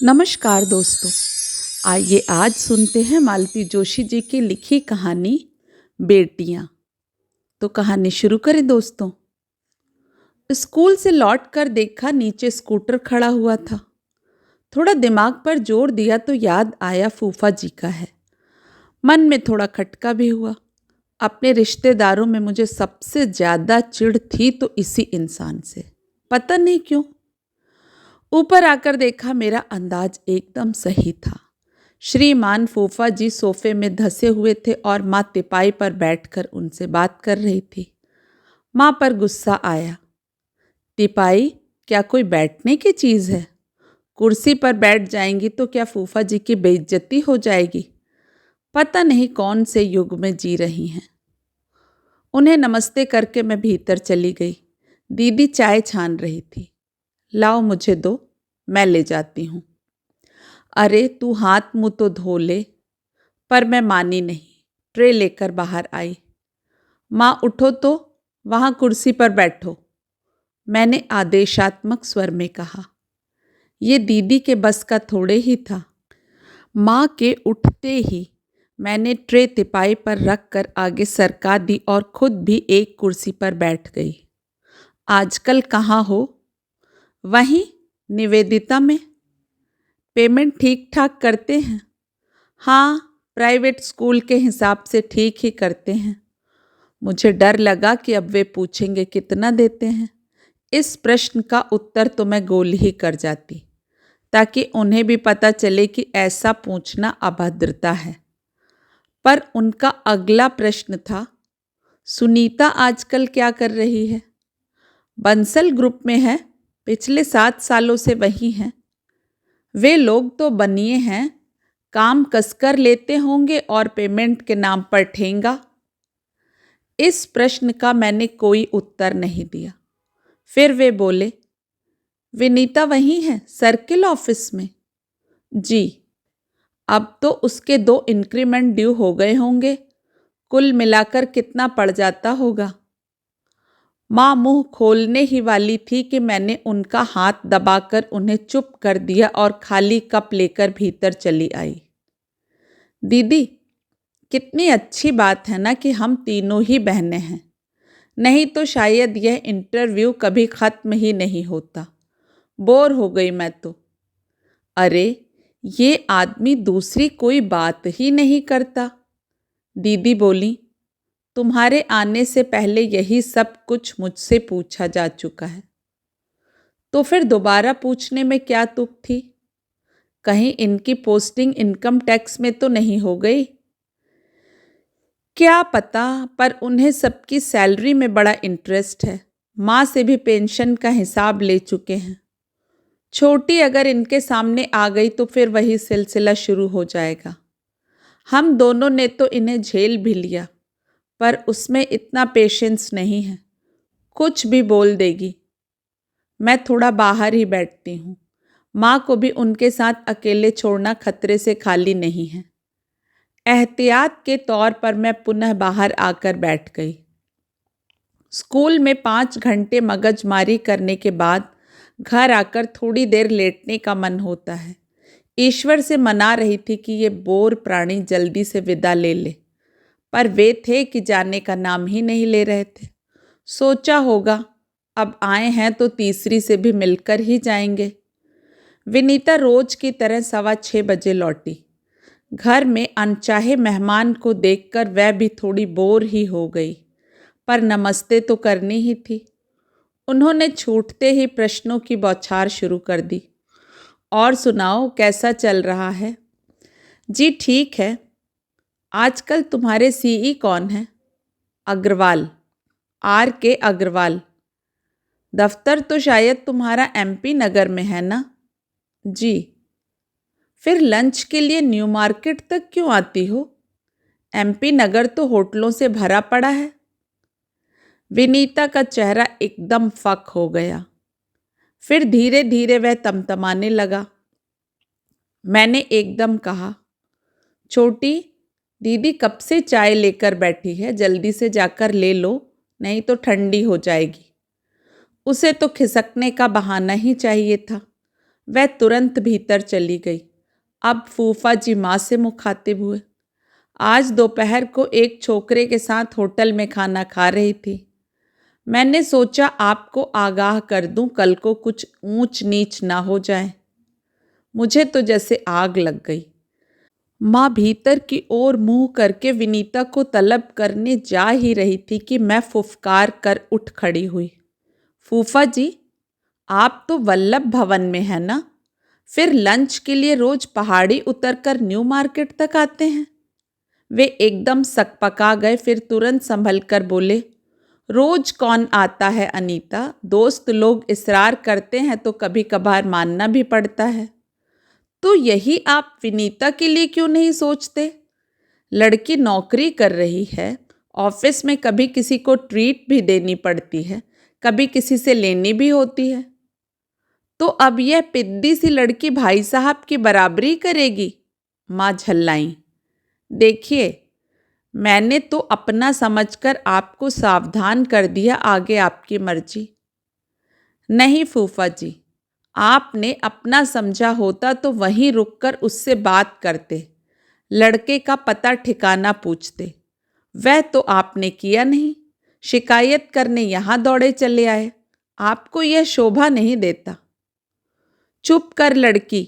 नमस्कार दोस्तों। आइए आज सुनते हैं मालती जोशी जी की लिखी कहानी बेटियां। तो कहानी शुरू करें दोस्तों। स्कूल से लौटकर देखा नीचे स्कूटर खड़ा हुआ था। थोड़ा दिमाग पर जोर दिया तो याद आया फूफा जी का है। मन में थोड़ा खटका भी हुआ। अपने रिश्तेदारों में मुझे सबसे ज्यादा चिढ़ थी तो इसी इंसान से, पता नहीं क्यों। ऊपर आकर देखा मेरा अंदाज एकदम सही था। श्रीमान फूफा जी सोफे में धंसे हुए थे और माँ तिपाई पर बैठकर उनसे बात कर रही थी। माँ पर गुस्सा आया। तिपाई, क्या कोई बैठने की चीज़ है? कुर्सी पर बैठ जाएंगी तो क्या फूफा जी की बेइज्जती हो जाएगी? पता नहीं कौन से युग में जी रही हैं। उन्हें नमस्ते करके मैं भीतर चली गई। दीदी चाय छान रही थी। लाओ मुझे दो, मैं ले जाती हूँ। अरे तू हाथ मुंह तो धो ले। पर मैं मानी नहीं। ट्रे लेकर बाहर आई। माँ उठो तो, वहाँ कुर्सी पर बैठो, मैंने आदेशात्मक स्वर में कहा। ये दीदी के बस का थोड़े ही था। माँ के उठते ही मैंने ट्रे तिपाई पर रख कर आगे सरका दी और खुद भी एक कुर्सी पर बैठ गई। आजकल कहाँ हो? वहीं निवेदिता में। पेमेंट ठीक ठाक करते हैं? हाँ, प्राइवेट स्कूल के हिसाब से ठीक ही करते हैं। मुझे डर लगा कि अब वे पूछेंगे कितना देते हैं। इस प्रश्न का उत्तर तो मैं गोल ही कर जाती, ताकि उन्हें भी पता चले कि ऐसा पूछना अभद्रता है। पर उनका अगला प्रश्न था, सुनीता आजकल क्या कर रही है? बंसल ग्रुप में है, पिछले 7 सालों से वही हैं। वे लोग तो बनिए हैं, काम कसकर लेते होंगे और पेमेंट के नाम पर ठेंगा। इस प्रश्न का मैंने कोई उत्तर नहीं दिया। फिर वे बोले, विनीता वही है सर्किल ऑफिस में? जी। अब तो उसके 2 इंक्रीमेंट ड्यू हो गए होंगे। कुल मिलाकर कितना पड़ जाता होगा? माँ मुंह खोलने ही वाली थी कि मैंने उनका हाथ दबाकर उन्हें चुप कर दिया और खाली कप लेकर भीतर चली आई। दीदी, कितनी अच्छी बात है ना कि हम तीनों ही बहनें हैं, नहीं तो शायद यह इंटरव्यू कभी खत्म ही नहीं होता। बोर हो गई मैं तो। अरे ये आदमी दूसरी कोई बात ही नहीं करता। दीदी बोली, तुम्हारे आने से पहले यही सब कुछ मुझसे पूछा जा चुका है। तो फिर दोबारा पूछने में क्या तुक थी? कहीं इनकी पोस्टिंग इनकम टैक्स में तो नहीं हो गई? क्या पता, पर उन्हें सबकी सैलरी में बड़ा इंटरेस्ट है। माँ से भी पेंशन का हिसाब ले चुके हैं। छोटी अगर इनके सामने आ गई तो फिर वही सिलसिला शुरू हो जाएगा। हम दोनों ने तो इन्हें झेल भी लिया, पर उसमें इतना पेशेंस नहीं है। कुछ भी बोल देगी। मैं थोड़ा बाहर ही बैठती हूँ। माँ को भी उनके साथ अकेले छोड़ना खतरे से खाली नहीं है। एहतियात के तौर पर मैं पुनः बाहर आकर बैठ गई। स्कूल में 5 घंटे मगजमारी करने के बाद घर आकर थोड़ी देर लेटने का मन होता है। ईश्वर से मना रही थी कि ये बोर प्राणी जल्दी से विदा ले ले, पर वे थे कि जाने का नाम ही नहीं ले रहे थे। सोचा होगा अब आए हैं तो तीसरी से भी मिलकर ही जाएंगे। विनीता रोज की तरह 6:15 बजे लौटी। घर में अनचाहे मेहमान को देखकर वह भी थोड़ी बोर ही हो गई, पर नमस्ते तो करनी ही थी। उन्होंने छूटते ही प्रश्नों की बौछार शुरू कर दी। और सुनाओ, कैसा चल रहा है? जी ठीक है। आजकल तुम्हारे सीई कौन है? अग्रवाल, RK अग्रवाल। दफ्तर तो शायद तुम्हारा MP नगर में है ना? जी। फिर लंच के लिए न्यू मार्केट तक क्यों आती हो? MP नगर तो होटलों से भरा पड़ा है। विनीता का चेहरा एकदम फक हो गया। फिर धीरे धीरे वह तमतमाने लगा। मैंने एकदम कहा, छोटी दीदी कब से चाय लेकर बैठी है, जल्दी से जाकर ले लो, नहीं तो ठंडी हो जाएगी। उसे तो खिसकने का बहाना ही चाहिए था। वह तुरंत भीतर चली गई। अब फूफा जी माँ से मुखातिब हुए। आज दोपहर को एक छोकरे के साथ होटल में खाना खा रही थी। मैंने सोचा आपको आगाह कर दूं, कल को कुछ ऊंच नीच ना हो जाए। मुझे तो जैसे आग लग गई। माँ भीतर की ओर मुंह करके विनीता को तलब करने जा ही रही थी कि मैं फुफकार कर उठ खड़ी हुई। फूफा जी, आप तो वल्लभ भवन में है ना? फिर लंच के लिए रोज पहाड़ी उतरकर न्यू मार्केट तक आते हैं? वे एकदम सकपका गए, फिर तुरंत संभल कर बोले, रोज कौन आता है अनीता, दोस्त लोग इसरार करते हैं तो कभी कभार मानना भी पड़ता है। तो यही आप विनीता के लिए क्यों नहीं सोचते? लड़की नौकरी कर रही है, ऑफिस में कभी किसी को ट्रीट भी देनी पड़ती है, कभी किसी से लेनी भी होती है। तो अब यह पिद्दी सी लड़की भाई साहब की बराबरी करेगी? माँ झल्लाई। देखिए, मैंने तो अपना समझकर आपको सावधान कर दिया, आगे आपकी मर्जी। नहीं फूफा जी, आपने अपना समझा होता तो वहीं रुककर उससे बात करते, लड़के का पता ठिकाना पूछते। वह तो आपने किया नहीं, शिकायत करने यहाँ दौड़े चले आए। आपको यह शोभा नहीं देता। चुप कर लड़की,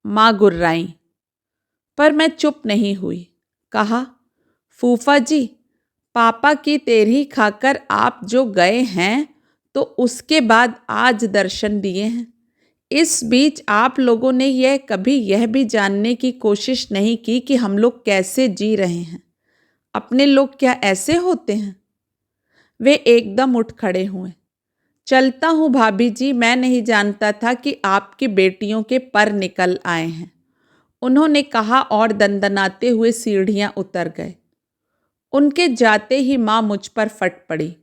माँ गुर्राई। पर मैं चुप नहीं हुई। कहा, फूफा जी, पापा की तेरही खाकर आप जो गए हैं तो उसके बाद आज दर्शन दिए हैं। इस बीच आप लोगों ने कभी यह भी जानने की कोशिश नहीं की कि हम लोग कैसे जी रहे हैं। अपने लोग क्या ऐसे होते हैं? वे एकदम उठ खड़े हुए। चलता हूँ भाभी जी, मैं नहीं जानता था कि आपकी बेटियों के पर निकल आए हैं, उन्होंने कहा और दंदनाते हुए सीढ़ियाँ उतर गए। उनके जाते ही माँ मुझ पर फट पड़ी।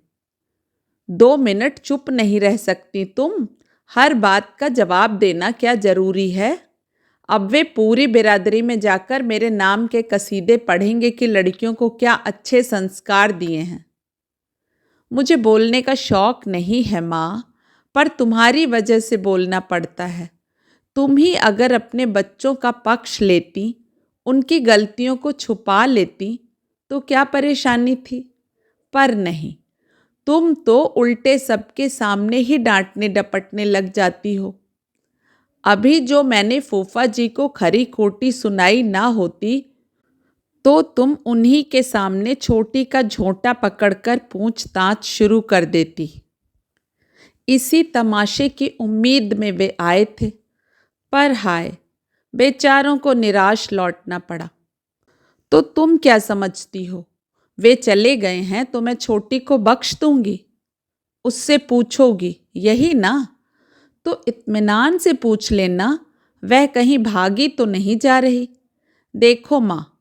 2 मिनट चुप नहीं रह सकती तुम? हर बात का जवाब देना क्या जरूरी है? अब वे पूरी बिरादरी में जाकर मेरे नाम के कसीदे पढ़ेंगे कि लड़कियों को क्या अच्छे संस्कार दिए हैं। मुझे बोलने का शौक नहीं है माँ, पर तुम्हारी वजह से बोलना पड़ता है। तुम ही अगर अपने बच्चों का पक्ष लेती, उनकी गलतियों को छुपा लेती तो क्या परेशानी थी? पर नहीं, तुम तो उल्टे सबके सामने ही डांटने डपटने लग जाती हो। अभी जो मैंने फूफा जी को खरी खोटी सुनाई ना होती तो तुम उन्हीं के सामने छोटी का झोंटा पकड़कर पूछताछ शुरू कर देती। इसी तमाशे की उम्मीद में वे आए थे, पर हाय, बेचारों को निराश लौटना पड़ा। तो तुम क्या समझती हो, वे चले गए हैं तो मैं छोटी को बख्श दूंगी? उससे पूछोगी, यही ना? तो इत्मीनान से पूछ लेना, वह कहीं भागी तो नहीं जा रही। देखो माँ,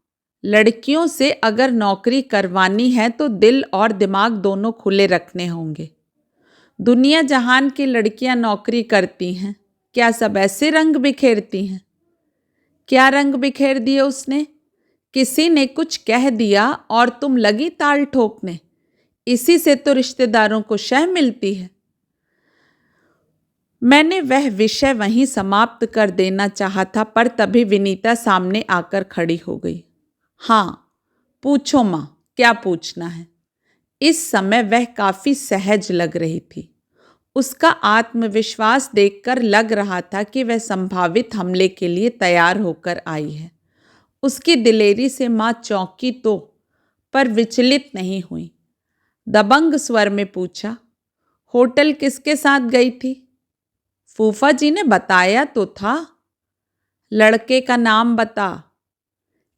लड़कियों से अगर नौकरी करवानी है तो दिल और दिमाग दोनों खुले रखने होंगे। दुनिया जहान की लड़कियां नौकरी करती हैं, क्या सब ऐसे रंग बिखेरती हैं? क्या रंग बिखेर दिए उसने? किसी ने कुछ कह दिया और तुम लगी ताल ठोकने। इसी से तो रिश्तेदारों को शह मिलती है। मैंने वह विषय वहीं समाप्त कर देना चाहा था, पर तभी विनीता सामने आकर खड़ी हो गई। हाँ, पूछो माँ, क्या पूछना है? इस समय वह काफी सहज लग रही थी। उसका आत्मविश्वास देखकर लग रहा था कि वह संभावित हमले के लिए तैयार होकर आई है। उसकी दिलेरी से माँ चौंकी तो, पर विचलित नहीं हुई। दबंग स्वर में पूछा, होटल किसके साथ गई थी? फूफा जी ने बताया तो था। लड़के का नाम बता।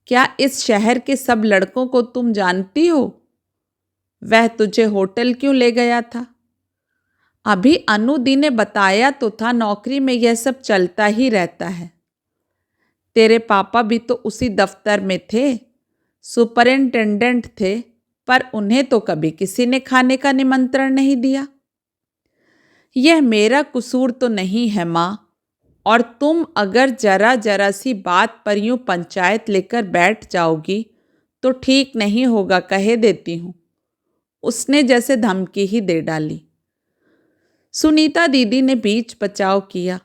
क्या इस शहर के सब लड़कों को तुम जानती हो? वह तुझे होटल क्यों ले गया था? अभी अनुदी ने बताया तो था, नौकरी में यह सब चलता ही रहता है। तेरे पापा भी तो उसी दफ्तर में थे, सुपरिंटेंडेंट थे, पर उन्हें तो कभी किसी ने खाने का निमंत्रण नहीं दिया। यह मेरा कसूर तो नहीं है माँ, और तुम अगर जरा जरा सी बात पर यूं पंचायत लेकर बैठ जाओगी तो ठीक नहीं होगा, कहे देती हूँ। उसने जैसे धमकी ही दे डाली। सुनीता दीदी ने बीच बचाव किया।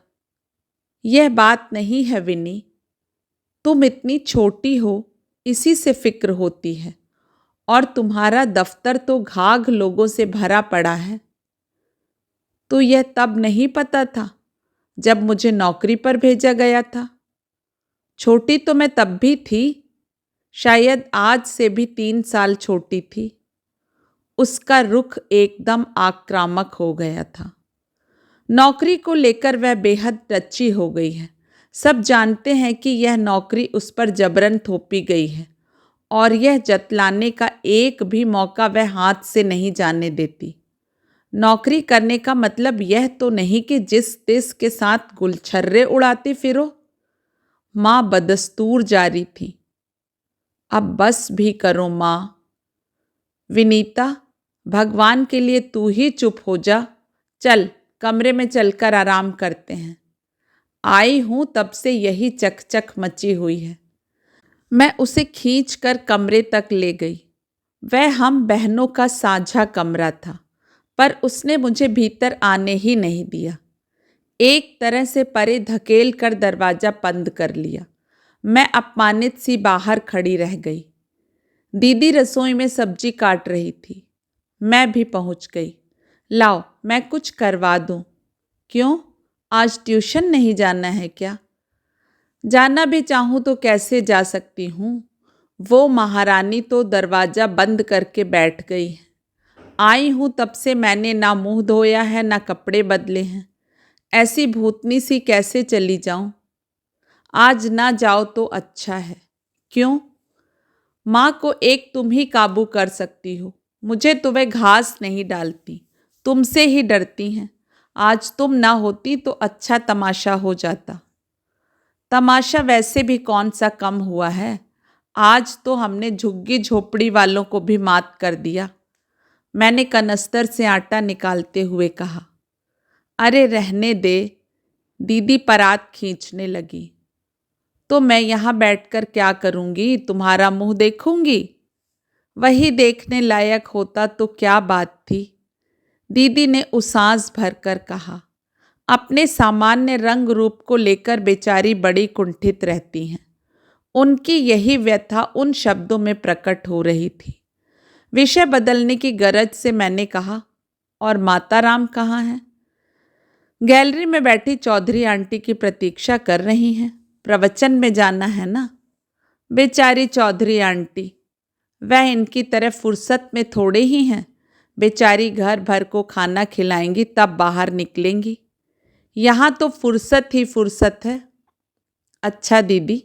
यह बात नहीं है विनी, तुम इतनी छोटी हो इसी से फिक्र होती है, और तुम्हारा दफ्तर तो घाघ लोगों से भरा पड़ा है। तो यह तब नहीं पता था जब मुझे नौकरी पर भेजा गया था। छोटी तो मैं तब भी थी, शायद आज से भी 3 साल छोटी थी। उसका रुख एकदम आक्रामक हो गया था। नौकरी को लेकर वह बेहद टची हो गई है। सब जानते हैं कि यह नौकरी उस पर जबरन थोपी गई है, और यह जतलाने का एक भी मौका वह हाथ से नहीं जाने देती। नौकरी करने का मतलब यह तो नहीं कि जिस तिस के साथ गुलछर्रे उड़ाते फिरो। माँ बदस्तूर जारी थी। अब बस भी करो माँ। विनीता, भगवान के लिए तू ही चुप हो जा। चल कमरे में चलकर आराम करते हैं। आई हूं तब से यही चकचक मची हुई है। मैं उसे खींच कर कमरे तक ले गई। वह हम बहनों का साझा कमरा था, पर उसने मुझे भीतर आने ही नहीं दिया। एक तरह से परे धकेल कर दरवाज़ा बंद कर लिया। मैं अपमानित सी बाहर खड़ी रह गई। दीदी रसोई में सब्जी काट रही थी। मैं भी पहुंच गई। लाओ मैं कुछ करवा दूं। क्यों, आज ट्यूशन नहीं जाना है क्या? जाना भी चाहूँ तो कैसे जा सकती हूँ? वो महारानी तो दरवाज़ा बंद करके बैठ गई है। आई हूँ तब से मैंने ना मुंह धोया है ना कपड़े बदले हैं। ऐसी भूतनी सी कैसे चली जाऊँ? आज ना जाओ तो अच्छा है। क्यों? माँ को एक तुम ही काबू कर सकती हो। मुझे तो वे घास नहीं डालती, तुमसे ही डरती हैं। आज तुम ना होती तो अच्छा तमाशा हो जाता। तमाशा वैसे भी कौन सा कम हुआ है। आज तो हमने झुग्गी झोपड़ी वालों को भी मात कर दिया। मैंने कनस्तर से आटा निकालते हुए कहा। अरे रहने दे, दीदी परात खींचने लगी। तो मैं यहाँ बैठकर क्या करूँगी? तुम्हारा मुंह देखूंगी? वही देखने लायक होता तो क्या बात थी। दीदी ने उसास भरकर कहा। अपने सामान्य रंग रूप को लेकर बेचारी बड़ी कुंठित रहती हैं। उनकी यही व्यथा उन शब्दों में प्रकट हो रही थी। विषय बदलने की गरज से मैंने कहा, और माता राम कहाँ हैं? गैलरी में बैठी चौधरी आंटी की प्रतीक्षा कर रही हैं। प्रवचन में जाना है ना। बेचारी चौधरी आंटी, वह इनकी तरह फुर्सत में थोड़े ही हैं। बेचारी घर भर को खाना खिलाएंगी तब बाहर निकलेंगी। यहाँ तो फुर्सत ही फुर्सत है। अच्छा दीदी,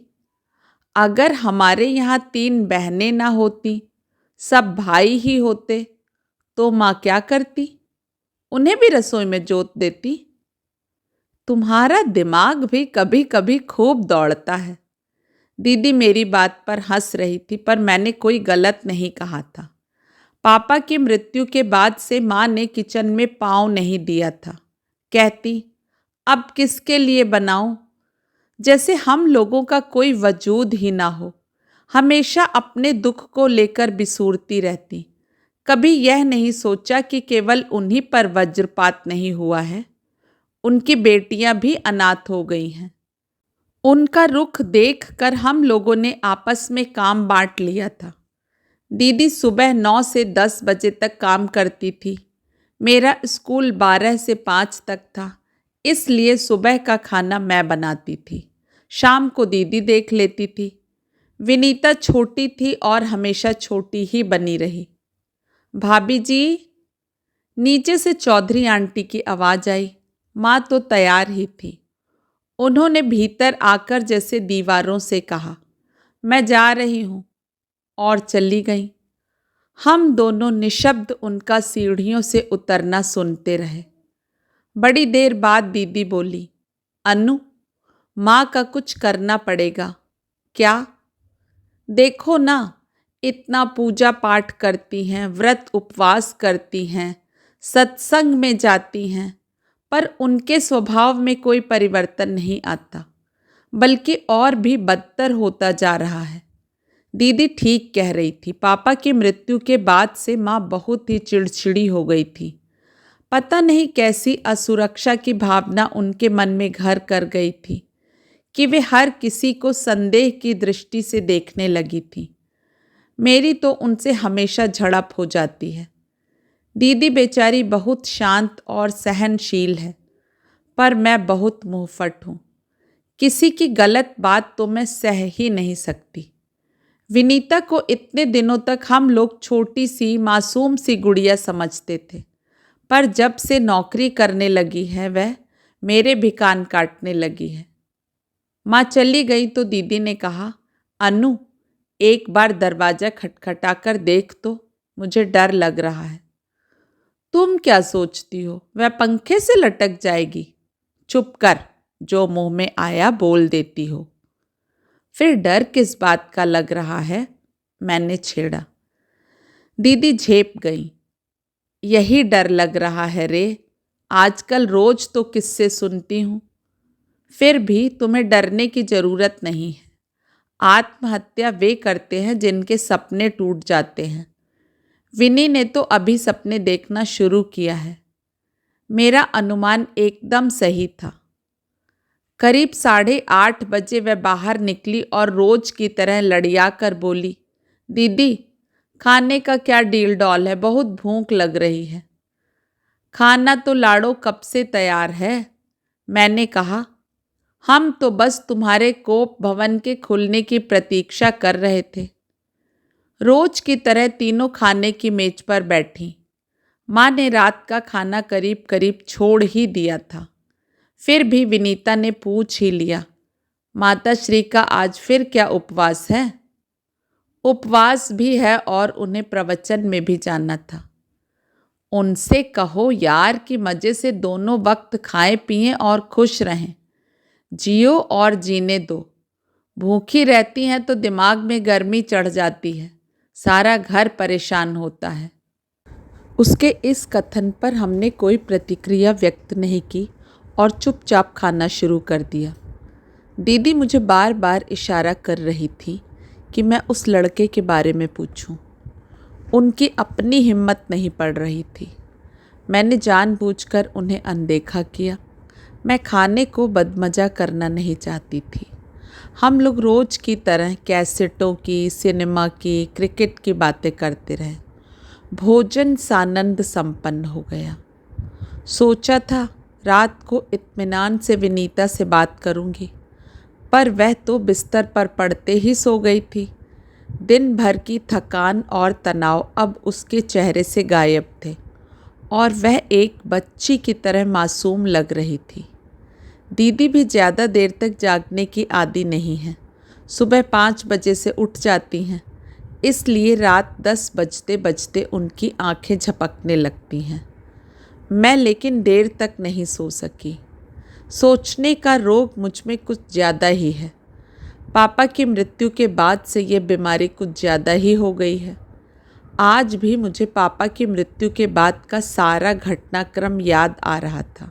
अगर हमारे यहाँ 3 बहनें ना होती, सब भाई ही होते, तो माँ क्या करती? उन्हें भी रसोई में जोत देती। तुम्हारा दिमाग भी कभी कभी खूब दौड़ता है। दीदी मेरी बात पर हंस रही थी, पर मैंने कोई गलत नहीं कहा था। पापा की मृत्यु के बाद से माँ ने किचन में पाँव नहीं दिया था। कहती, अब किसके लिए बनाऊं? जैसे हम लोगों का कोई वजूद ही ना हो। हमेशा अपने दुख को लेकर बिसूरती रहती। कभी यह नहीं सोचा कि केवल उन्हीं पर वज्रपात नहीं हुआ है, उनकी बेटियां भी अनाथ हो गई हैं। उनका रुख देखकर हम लोगों ने आपस में काम बांट लिया था। दीदी सुबह 9 से 10 बजे तक काम करती थी। मेरा स्कूल 12 से 5 तक था, इसलिए सुबह का खाना मैं बनाती थी। शाम को दीदी देख लेती थी। विनीता छोटी थी और हमेशा छोटी ही बनी रही। भाभी जी, नीचे से चौधरी आंटी की आवाज़ आई। माँ तो तैयार ही थी। उन्होंने भीतर आकर जैसे दीवारों से कहा, मैं जा रही हूँ, और चली गई। हम दोनों निशब्द उनका सीढ़ियों से उतरना सुनते रहे। बड़ी देर बाद दीदी बोली, अनु, माँ का कुछ करना पड़ेगा। क्या? देखो ना, इतना पूजा पाठ करती हैं, व्रत उपवास करती हैं, सत्संग में जाती हैं, पर उनके स्वभाव में कोई परिवर्तन नहीं आता, बल्कि और भी बदतर होता जा रहा है। दीदी ठीक कह रही थी। पापा की मृत्यु के बाद से माँ बहुत ही चिड़चिड़ी हो गई थी। पता नहीं कैसी असुरक्षा की भावना उनके मन में घर कर गई थी। कि वे हर किसी को संदेह की दृष्टि से देखने लगी थी। मेरी तो उनसे हमेशा झड़प हो जाती है। दीदी बेचारी बहुत शांत और सहनशील है, पर मैं बहुत मुंहफट हूँ। किसी की गलत बात तो मैं सह ही नहीं सकती। विनीता को इतने दिनों तक हम लोग छोटी सी मासूम सी गुड़िया समझते थे, पर जब से नौकरी करने लगी है वह मेरे भी कान काटने लगी है। माँ चली गई तो दीदी ने कहा, अनु एक बार दरवाज़ा खटखटा कर देख तो, मुझे डर लग रहा है। तुम क्या सोचती हो, वह पंखे से लटक जाएगी? चुप कर, जो मुंह में आया बोल देती हो। फिर डर किस बात का लग रहा है? मैंने छेड़ा। दीदी झेप गई। यही डर लग रहा है रे, आजकल रोज तो किस्से सुनती हूँ। फिर भी तुम्हें डरने की जरूरत नहीं है। आत्महत्या वे करते हैं जिनके सपने टूट जाते हैं। विनी ने तो अभी सपने देखना शुरू किया है। मेरा अनुमान एकदम सही था। करीब 8:30 बजे वह बाहर निकली और रोज की तरह लड़िया कर बोली, दीदी खाने का क्या डील डॉल है, बहुत भूख लग रही है। खाना तो लाड़ो कब से तैयार है। मैंने कहा, हम तो बस तुम्हारे कोप भवन के खुलने की प्रतीक्षा कर रहे थे। रोज की तरह तीनों खाने की मेज पर बैठी। माँ ने रात का खाना करीब करीब छोड़ ही दिया था। फिर भी विनीता ने पूछ ही लिया, माता श्री का आज फिर क्या उपवास है? उपवास भी है और उन्हें प्रवचन में भी जाना था। उनसे कहो यार कि मज़े से दोनों वक्त खाएं पिएं और खुश रहें। जियो और जीने दो। भूखी रहती हैं तो दिमाग में गर्मी चढ़ जाती है, सारा घर परेशान होता है। उसके इस कथन पर हमने कोई प्रतिक्रिया व्यक्त नहीं की और चुपचाप खाना शुरू कर दिया। दीदी मुझे बार बार इशारा कर रही थी कि मैं उस लड़के के बारे में पूछूं। उनकी अपनी हिम्मत नहीं पड़ रही थी। मैंने जानबूझकर उन्हें अनदेखा किया। मैं खाने को बदमज़ा करना नहीं चाहती थी। हम लोग रोज की तरह कैसेटों की, सिनेमा की, क्रिकेट की बातें करते रहे। भोजन सानंद संपन्न हो गया। सोचा था रात को इत्मीनान से विनीता से बात करूंगी, पर वह तो बिस्तर पर पड़ते ही सो गई थी। दिन भर की थकान और तनाव अब उसके चेहरे से गायब थे और वह एक बच्ची की तरह मासूम लग रही थी। दीदी भी ज़्यादा देर तक जागने की आदी नहीं है। सुबह 5 बजे से उठ जाती हैं, इसलिए रात 10 बजते बजते उनकी आंखें झपकने लगती हैं। मैं लेकिन देर तक नहीं सो सकी। सोचने का रोग मुझ में कुछ ज़्यादा ही है। पापा की मृत्यु के बाद से ये बीमारी कुछ ज़्यादा ही हो गई है। आज भी मुझे पापा की मृत्यु के बाद का सारा घटनाक्रम याद आ रहा था।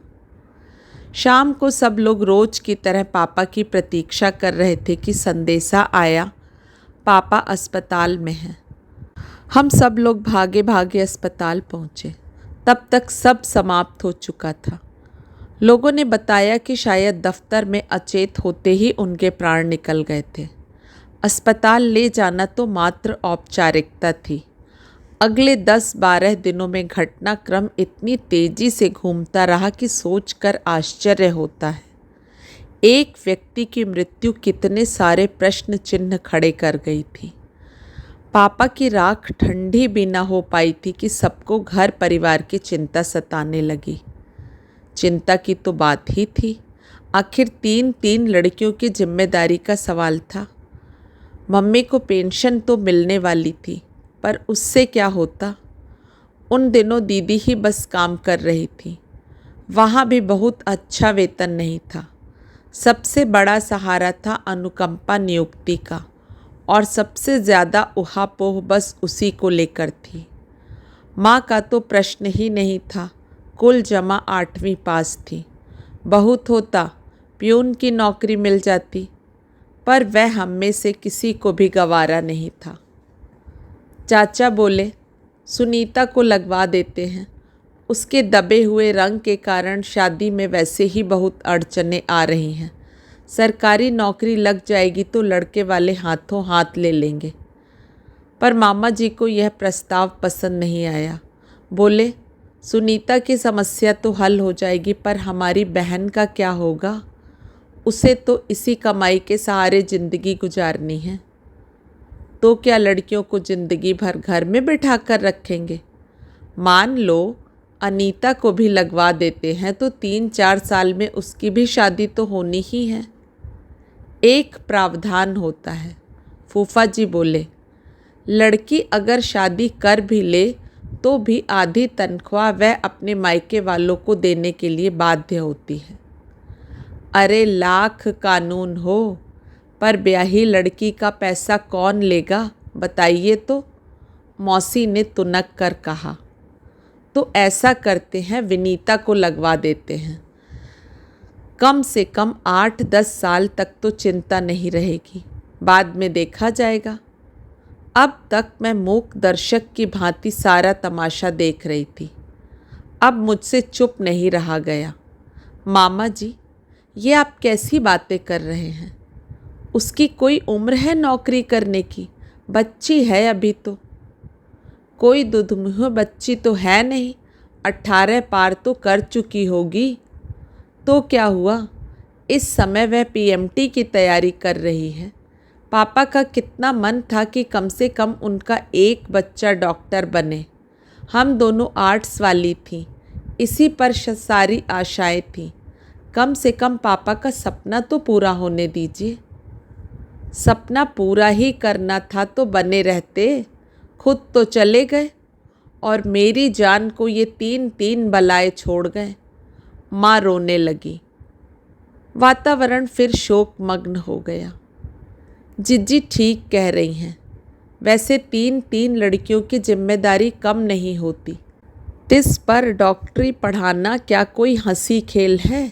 शाम को सब लोग रोज की तरह पापा की प्रतीक्षा कर रहे थे कि संदेशा आया, पापा अस्पताल में हैं। हम सब लोग भागे भागे अस्पताल पहुँचे। तब तक सब समाप्त हो चुका था। लोगों ने बताया कि शायद दफ्तर में अचेत होते ही उनके प्राण निकल गए थे। अस्पताल ले जाना तो मात्र औपचारिकता थी। अगले 10-12 दिनों में घटनाक्रम इतनी तेजी से घूमता रहा कि सोचकर आश्चर्य होता है। एक व्यक्ति की मृत्यु कितने सारे प्रश्न चिन्ह खड़े कर गई थी। पापा की राख ठंडी भी ना हो पाई थी कि सबको घर परिवार की चिंता सताने लगी। चिंता की तो बात ही थी, आखिर 3 लड़कियों की जिम्मेदारी का सवाल था। मम्मी को पेंशन तो मिलने वाली थी, पर उससे क्या होता? उन दिनों दीदी ही बस काम कर रही थी। वहाँ भी बहुत अच्छा वेतन नहीं था। सबसे बड़ा सहारा था अनुकंपा नियुक्ति का, और सबसे ज़्यादा उहापोह बस उसी को लेकर थी। माँ का तो प्रश्न ही नहीं था, कुल जमा 8वीं पास थी। बहुत होता प्यून की नौकरी मिल जाती, पर वह हम में से किसी को भी गवारा नहीं था। चाचा बोले, सुनीता को लगवा देते हैं, उसके दबे हुए रंग के कारण शादी में वैसे ही बहुत अड़चनें आ रही हैं, सरकारी नौकरी लग जाएगी तो लड़के वाले हाथों हाथ ले लेंगे। पर मामा जी को यह प्रस्ताव पसंद नहीं आया। बोले, सुनीता की समस्या तो हल हो जाएगी, पर हमारी बहन का क्या होगा? उसे तो इसी कमाई के सहारे ज़िंदगी गुजारनी है। तो क्या लड़कियों को ज़िंदगी भर घर में बिठा कर रखेंगे? मान लो अनीता को भी लगवा देते हैं तो 3-4 साल में उसकी भी शादी तो होनी ही है। एक प्रावधान होता है। फूफा जी बोले, लड़की अगर शादी कर भी ले तो भी आधी तनख्वाह वह अपने मायके वालों को देने के लिए बाध्य होती है। अरे लाख कानून हो, पर ब्याही लड़की का पैसा कौन लेगा बताइए तो? मौसी ने तुनक कर कहा। तो ऐसा करते हैं, विनीता को लगवा देते हैं। कम से कम 8-10 साल तक तो चिंता नहीं रहेगी, बाद में देखा जाएगा। अब तक मैं मूक दर्शक की भांति सारा तमाशा देख रही थी। अब मुझसे चुप नहीं रहा गया। मामा जी, ये आप कैसी बातें कर रहे हैं? उसकी कोई उम्र है नौकरी करने की? बच्ची है अभी तो। कोई दुधमुँह बच्ची तो है नहीं, 18 पार तो कर चुकी होगी। तो क्या हुआ, इस समय वह पीएमटी की तैयारी कर रही है। पापा का कितना मन था कि कम से कम उनका एक बच्चा डॉक्टर बने। हम दोनों आर्ट्स वाली थीं, इसी पर सारी आशाएं थीं। कम से कम पापा का सपना तो पूरा होने दीजिए। सपना पूरा ही करना था तो बने रहते, खुद तो चले गए और मेरी जान को ये 3 बलाएं छोड़ गए। माँ रोने लगी। वातावरण फिर शोकमग्न हो गया। जिज्जी ठीक कह रही हैं। वैसे 3 लड़कियों की जिम्मेदारी कम नहीं होती। तिस पर डॉक्टरी पढ़ाना क्या कोई हंसी खेल है?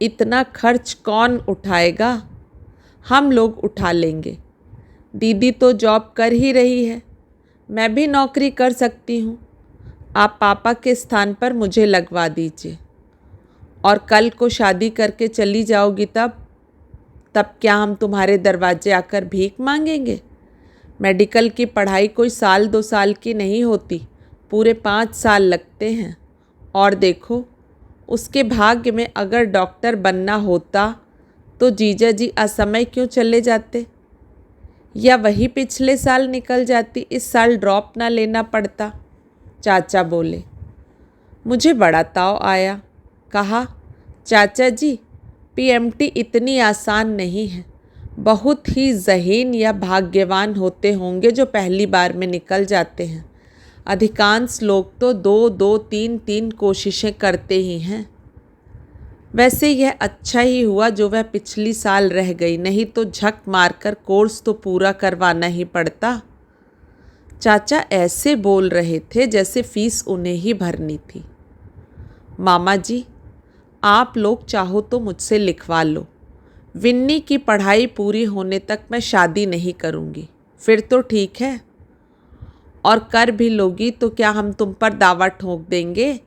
इतना खर्च कौन उठाएगा? हम लोग उठा लेंगे। दीदी तो जॉब कर ही रही है, मैं भी नौकरी कर सकती हूँ। आप पापा के स्थान पर मुझे लगवा दीजिए। और कल को शादी करके चली जाओगी तब क्या हम तुम्हारे दरवाजे आकर भीख मांगेंगे? मेडिकल की पढ़ाई कोई 1-2 साल की नहीं होती, पूरे 5 साल लगते हैं। और देखो, उसके भाग्य में अगर डॉक्टर बनना होता तो जीजा जी असमय क्यों चले जाते? या वही पिछले साल निकल जाती, इस साल ड्रॉप ना लेना पड़ता। चाचा बोले। मुझे बड़ा ताव आया। कहा, चाचा जी, पीएमटी इतनी आसान नहीं है। बहुत ही ज़हीन या भाग्यवान होते होंगे जो पहली बार में निकल जाते हैं। अधिकांश लोग तो 2-2, 3-3 कोशिशें करते ही हैं। वैसे यह अच्छा ही हुआ जो वह पिछली साल रह गई, नहीं तो झक मारकर कोर्स तो पूरा करवाना ही पड़ता। चाचा ऐसे बोल रहे थे जैसे फीस उन्हें ही भरनी थी। मामा जी, आप लोग चाहो तो मुझसे लिखवा लो। विन्नी की पढ़ाई पूरी होने तक मैं शादी नहीं करूँगी, फिर तो ठीक है। और कर भी लोगी तो क्या हम तुम पर दावा ठोक देंगे?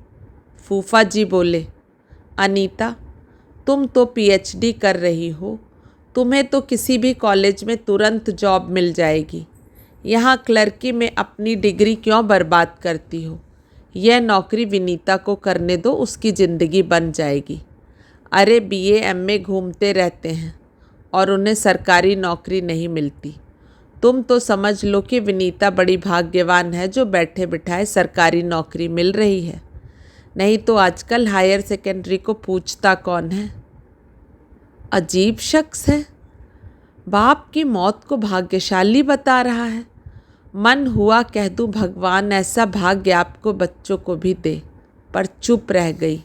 फूफा जी बोले, अनीता, तुम तो पीएचडी कर रही हो, तुम्हें तो किसी भी कॉलेज में तुरंत जॉब मिल जाएगी। यहाँ क्लर्की में अपनी डिग्री क्यों बर्बाद करती हो? यह नौकरी विनीता को करने दो, उसकी ज़िंदगी बन जाएगी। अरे बीए एमए घूमते रहते हैं और उन्हें सरकारी नौकरी नहीं मिलती। तुम तो समझ लो कि विनीता बड़ी भाग्यवान है जो बैठे बिठाए सरकारी नौकरी मिल रही है। नहीं तो आजकल हायर सेकेंडरी को पूछता कौन है? अजीब शख्स है। बाप की मौत को भाग्यशाली बता रहा है। मन हुआ कह दूं भगवान ऐसा भाग्य आपको बच्चों को भी दे, पर चुप रह गई।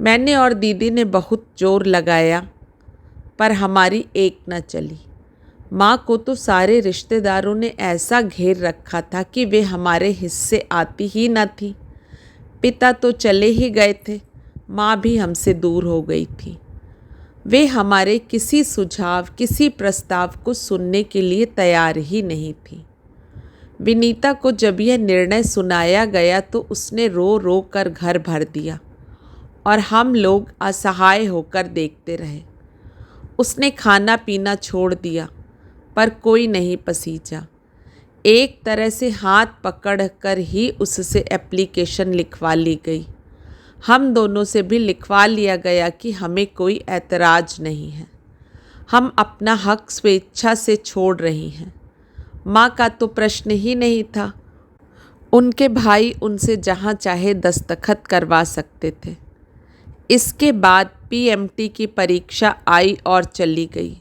मैंने और दीदी ने बहुत जोर लगाया, पर हमारी एक न चली। माँ को तो सारे रिश्तेदारों ने ऐसा घेर रखा था कि वे हमारे हिस्से आती ही न थी। पिता तो चले ही गए थे, माँ भी हमसे दूर हो गई थी। वे हमारे किसी सुझाव, किसी प्रस्ताव को सुनने के लिए तैयार ही नहीं थी। विनीता को जब यह निर्णय सुनाया गया तो उसने रो रो कर घर भर दिया और हम लोग असहाय होकर देखते रहे। उसने खाना पीना छोड़ दिया पर कोई नहीं पसीजा। एक तरह से हाथ पकड़कर ही उससे एप्लीकेशन लिखवा ली गई। हम दोनों से भी लिखवा लिया गया कि हमें कोई ऐतराज़ नहीं है। हम अपना हक स्वेच्छा से छोड़ रही हैं। माँ का तो प्रश्न ही नहीं था। उनके भाई उनसे जहाँ चाहे दस्तखत करवा सकते थे। इसके बाद पीएमटी की परीक्षा आई और चली गई।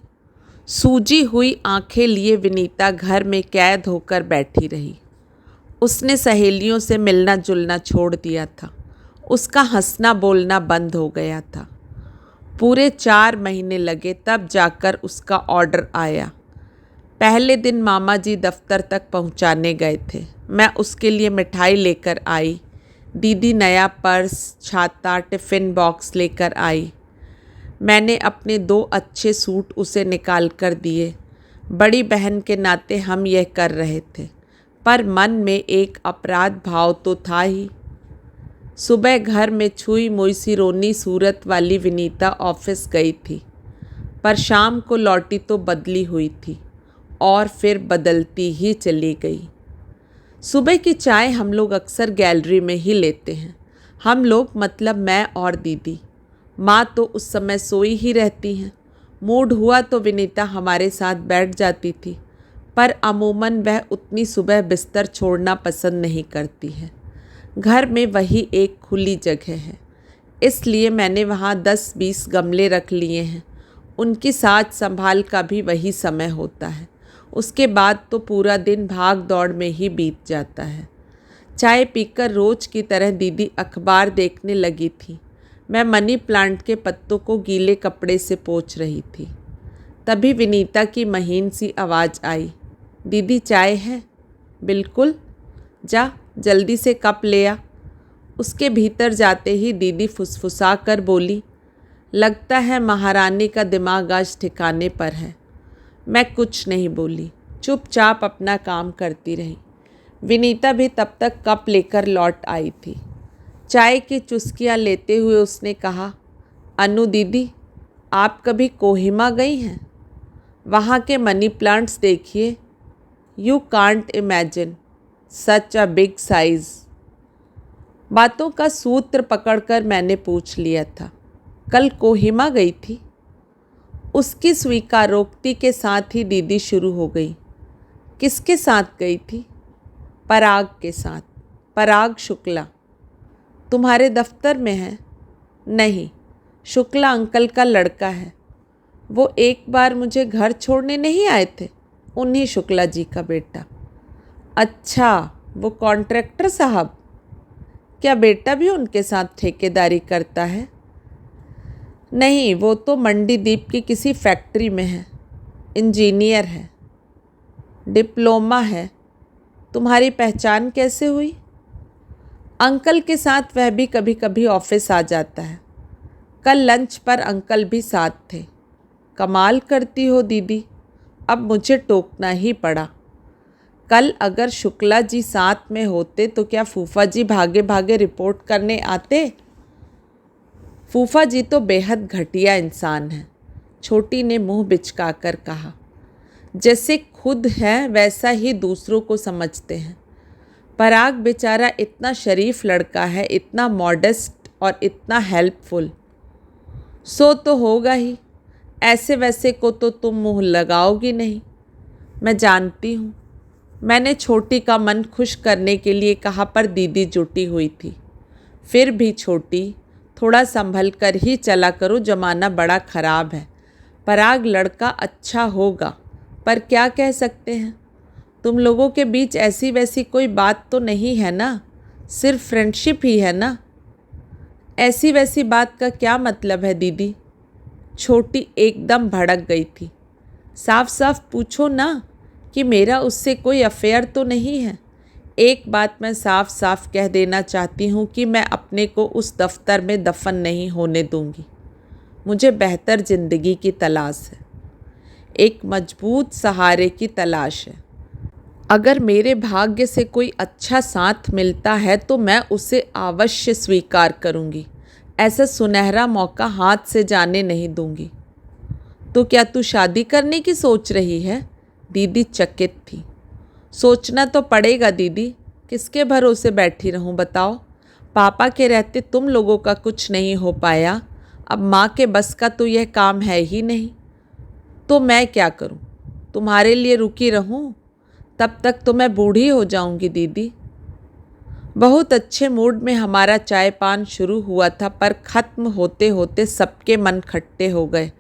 सूजी हुई आंखें लिए विनीता घर में कैद होकर बैठी रही। उसने सहेलियों से मिलना जुलना छोड़ दिया था। उसका हंसना बोलना बंद हो गया था। पूरे 4 महीने लगे तब जाकर उसका ऑर्डर आया। पहले दिन मामा जी दफ्तर तक पहुंचाने गए थे। मैं उसके लिए मिठाई लेकर आई। दीदी नया पर्स, छाता, टिफ़िन बॉक्स लेकर आई। मैंने अपने 2 अच्छे सूट उसे निकाल कर दिए। बड़ी बहन के नाते हम यह कर रहे थे, पर मन में एक अपराध भाव तो था ही। सुबह घर में छुई मुई सी रोनी सूरत वाली विनीता ऑफिस गई थी, पर शाम को लौटी तो बदली हुई थी और फिर बदलती ही चली गई। सुबह की चाय हम लोग अक्सर गैलरी में ही लेते हैं। हम लोग मतलब मैं और दीदी। माँ तो उस समय सोई ही रहती हैं। मूड हुआ तो विनीता हमारे साथ बैठ जाती थी, पर अमूमन वह उतनी सुबह बिस्तर छोड़ना पसंद नहीं करती है। घर में वही एक खुली जगह है, इसलिए मैंने वहाँ 10-20 गमले रख लिए हैं। उनकी साज संभाल का भी वही समय होता है। उसके बाद तो पूरा दिन भाग दौड़ में ही बीत जाता है। चाय पीकर रोज की तरह दीदी अखबार देखने लगी थी। मैं मनी प्लांट के पत्तों को गीले कपड़े से पोंछ रही थी। तभी विनीता की महीन सी आवाज़ आई, दीदी चाय है? बिल्कुल, जा जल्दी से कप ले आ। उसके भीतर जाते ही दीदी फुसफुसा कर बोली, लगता है महारानी का दिमाग आज ठिकाने पर है। मैं कुछ नहीं बोली, चुपचाप अपना काम करती रही। विनीता भी तब तक कप लेकर लौट आई थी। चाय की चुस्कियाँ लेते हुए उसने कहा, अनु दीदी, आप कभी कोहिमा गई हैं? वहाँ के मनी प्लांट्स देखिए। You can't imagine such a big size. बातों का सूत्र पकड़कर मैंने पूछ लिया था, कल कोहिमा गई थी? उसकी स्वीकारोक्ति के साथ ही दीदी शुरू हो गई, किसके साथ गई थी? पराग के साथ। पराग शुक्ला तुम्हारे दफ्तर में है? नहीं, शुक्ला अंकल का लड़का है। वो एक बार मुझे घर छोड़ने नहीं आए थे, उन्हीं शुक्ला जी का बेटा। अच्छा, वो कॉन्ट्रैक्टर साहब? क्या बेटा भी उनके साथ ठेकेदारी करता है? नहीं, वो तो मंडी द्वीप की किसी फैक्ट्री में है, इंजीनियर है, डिप्लोमा है। तुम्हारी पहचान कैसे हुई? अंकल के साथ वह भी कभी कभी ऑफिस आ जाता है। कल लंच पर अंकल भी साथ थे। कमाल करती हो दीदी, अब मुझे टोकना ही पड़ा। कल अगर शुक्ला जी साथ में होते तो क्या फूफा जी भागे भागे रिपोर्ट करने आते? फूफा जी तो बेहद घटिया इंसान हैं, छोटी ने मुंह बिचकाकर कहा। जैसे खुद हैं वैसा ही दूसरों को समझते हैं। पराग बेचारा इतना शरीफ लड़का है, इतना मॉडेस्ट और इतना हेल्पफुल। सो तो होगा ही, ऐसे वैसे को तो तुम मुंह लगाओगी नहीं। मैं जानती हूँ। मैंने छोटी का मन खुश करने के लिए कहा, पर दीदी जुटी हुई थी। फिर भी छोटी, थोड़ा संभल कर ही चला करो, ज़माना बड़ा ख़राब है। पराग लड़का अच्छा होगा, पर क्या कह सकते हैं। तुम लोगों के बीच ऐसी वैसी कोई बात तो नहीं है ना, सिर्फ फ्रेंडशिप ही है ना? ऐसी वैसी बात का क्या मतलब है दीदी? छोटी एकदम भड़क गई थी। साफ साफ पूछो ना कि मेरा उससे कोई अफेयर तो नहीं है। एक बात मैं साफ साफ कह देना चाहती हूँ कि मैं अपने को उस दफ्तर में दफन नहीं होने दूंगी। मुझे बेहतर ज़िंदगी की तलाश है, एक मजबूत सहारे की तलाश है। अगर मेरे भाग्य से कोई अच्छा साथ मिलता है तो मैं उसे अवश्य स्वीकार करूंगी। ऐसा सुनहरा मौका हाथ से जाने नहीं दूंगी। तो क्या तू शादी करने की सोच रही है? दीदी चकित थी। सोचना तो पड़ेगा दीदी, किसके भरोसे बैठी रहूं बताओ। पापा के रहते तुम लोगों का कुछ नहीं हो पाया, अब माँ के बस का तो यह काम है ही नहीं। तो मैं क्या करूं? तुम्हारे लिए रुकी रहूं? तब तक तो मैं बूढ़ी हो जाऊंगी दीदी। बहुत अच्छे मूड में हमारा चाय पान शुरू हुआ था, पर ख़त्म होते होते सबके मन खट्टे हो गए।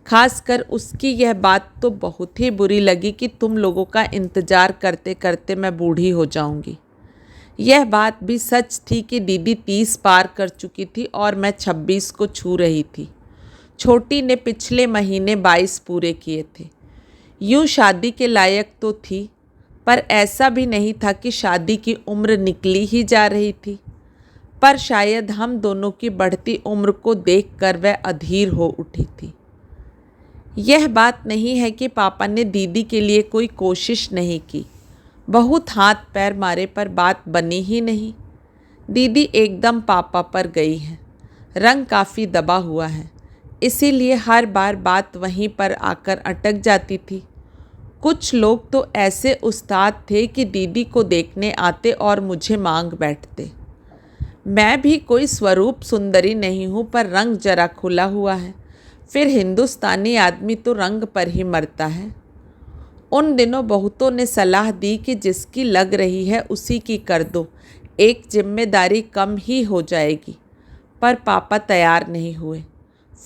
खासकर उसकी यह बात तो बहुत ही बुरी लगी कि तुम लोगों का इंतज़ार करते करते मैं बूढ़ी हो जाऊंगी। यह बात भी सच थी कि दीदी 30 पार कर चुकी थी और मैं 26 को छू रही थी। छोटी ने पिछले महीने 22 पूरे किए थे। यूँ शादी के लायक तो थी, पर ऐसा भी नहीं था कि शादी की उम्र निकली ही जा रही थी। पर शायद हम दोनों की बढ़ती उम्र को देखकर वह अधीर हो उठी थी। यह बात नहीं है कि पापा ने दीदी के लिए कोई कोशिश नहीं की। बहुत हाथ पैर मारे पर बात बनी ही नहीं। दीदी एकदम पापा पर गई है। रंग काफ़ी दबा हुआ है, इसीलिए हर बार बात वहीं पर आकर अटक जाती थी। कुछ लोग तो ऐसे उस्ताद थे कि दीदी को देखने आते और मुझे मांग बैठते। मैं भी कोई स्वरूप सुंदरी नहीं हूँ, पर रंग जरा खुला हुआ है। फिर हिंदुस्तानी आदमी तो रंग पर ही मरता है। उन दिनों बहुतों ने सलाह दी कि जिसकी लग रही है उसी की कर दो, एक जिम्मेदारी कम ही हो जाएगी। पर पापा तैयार नहीं हुए।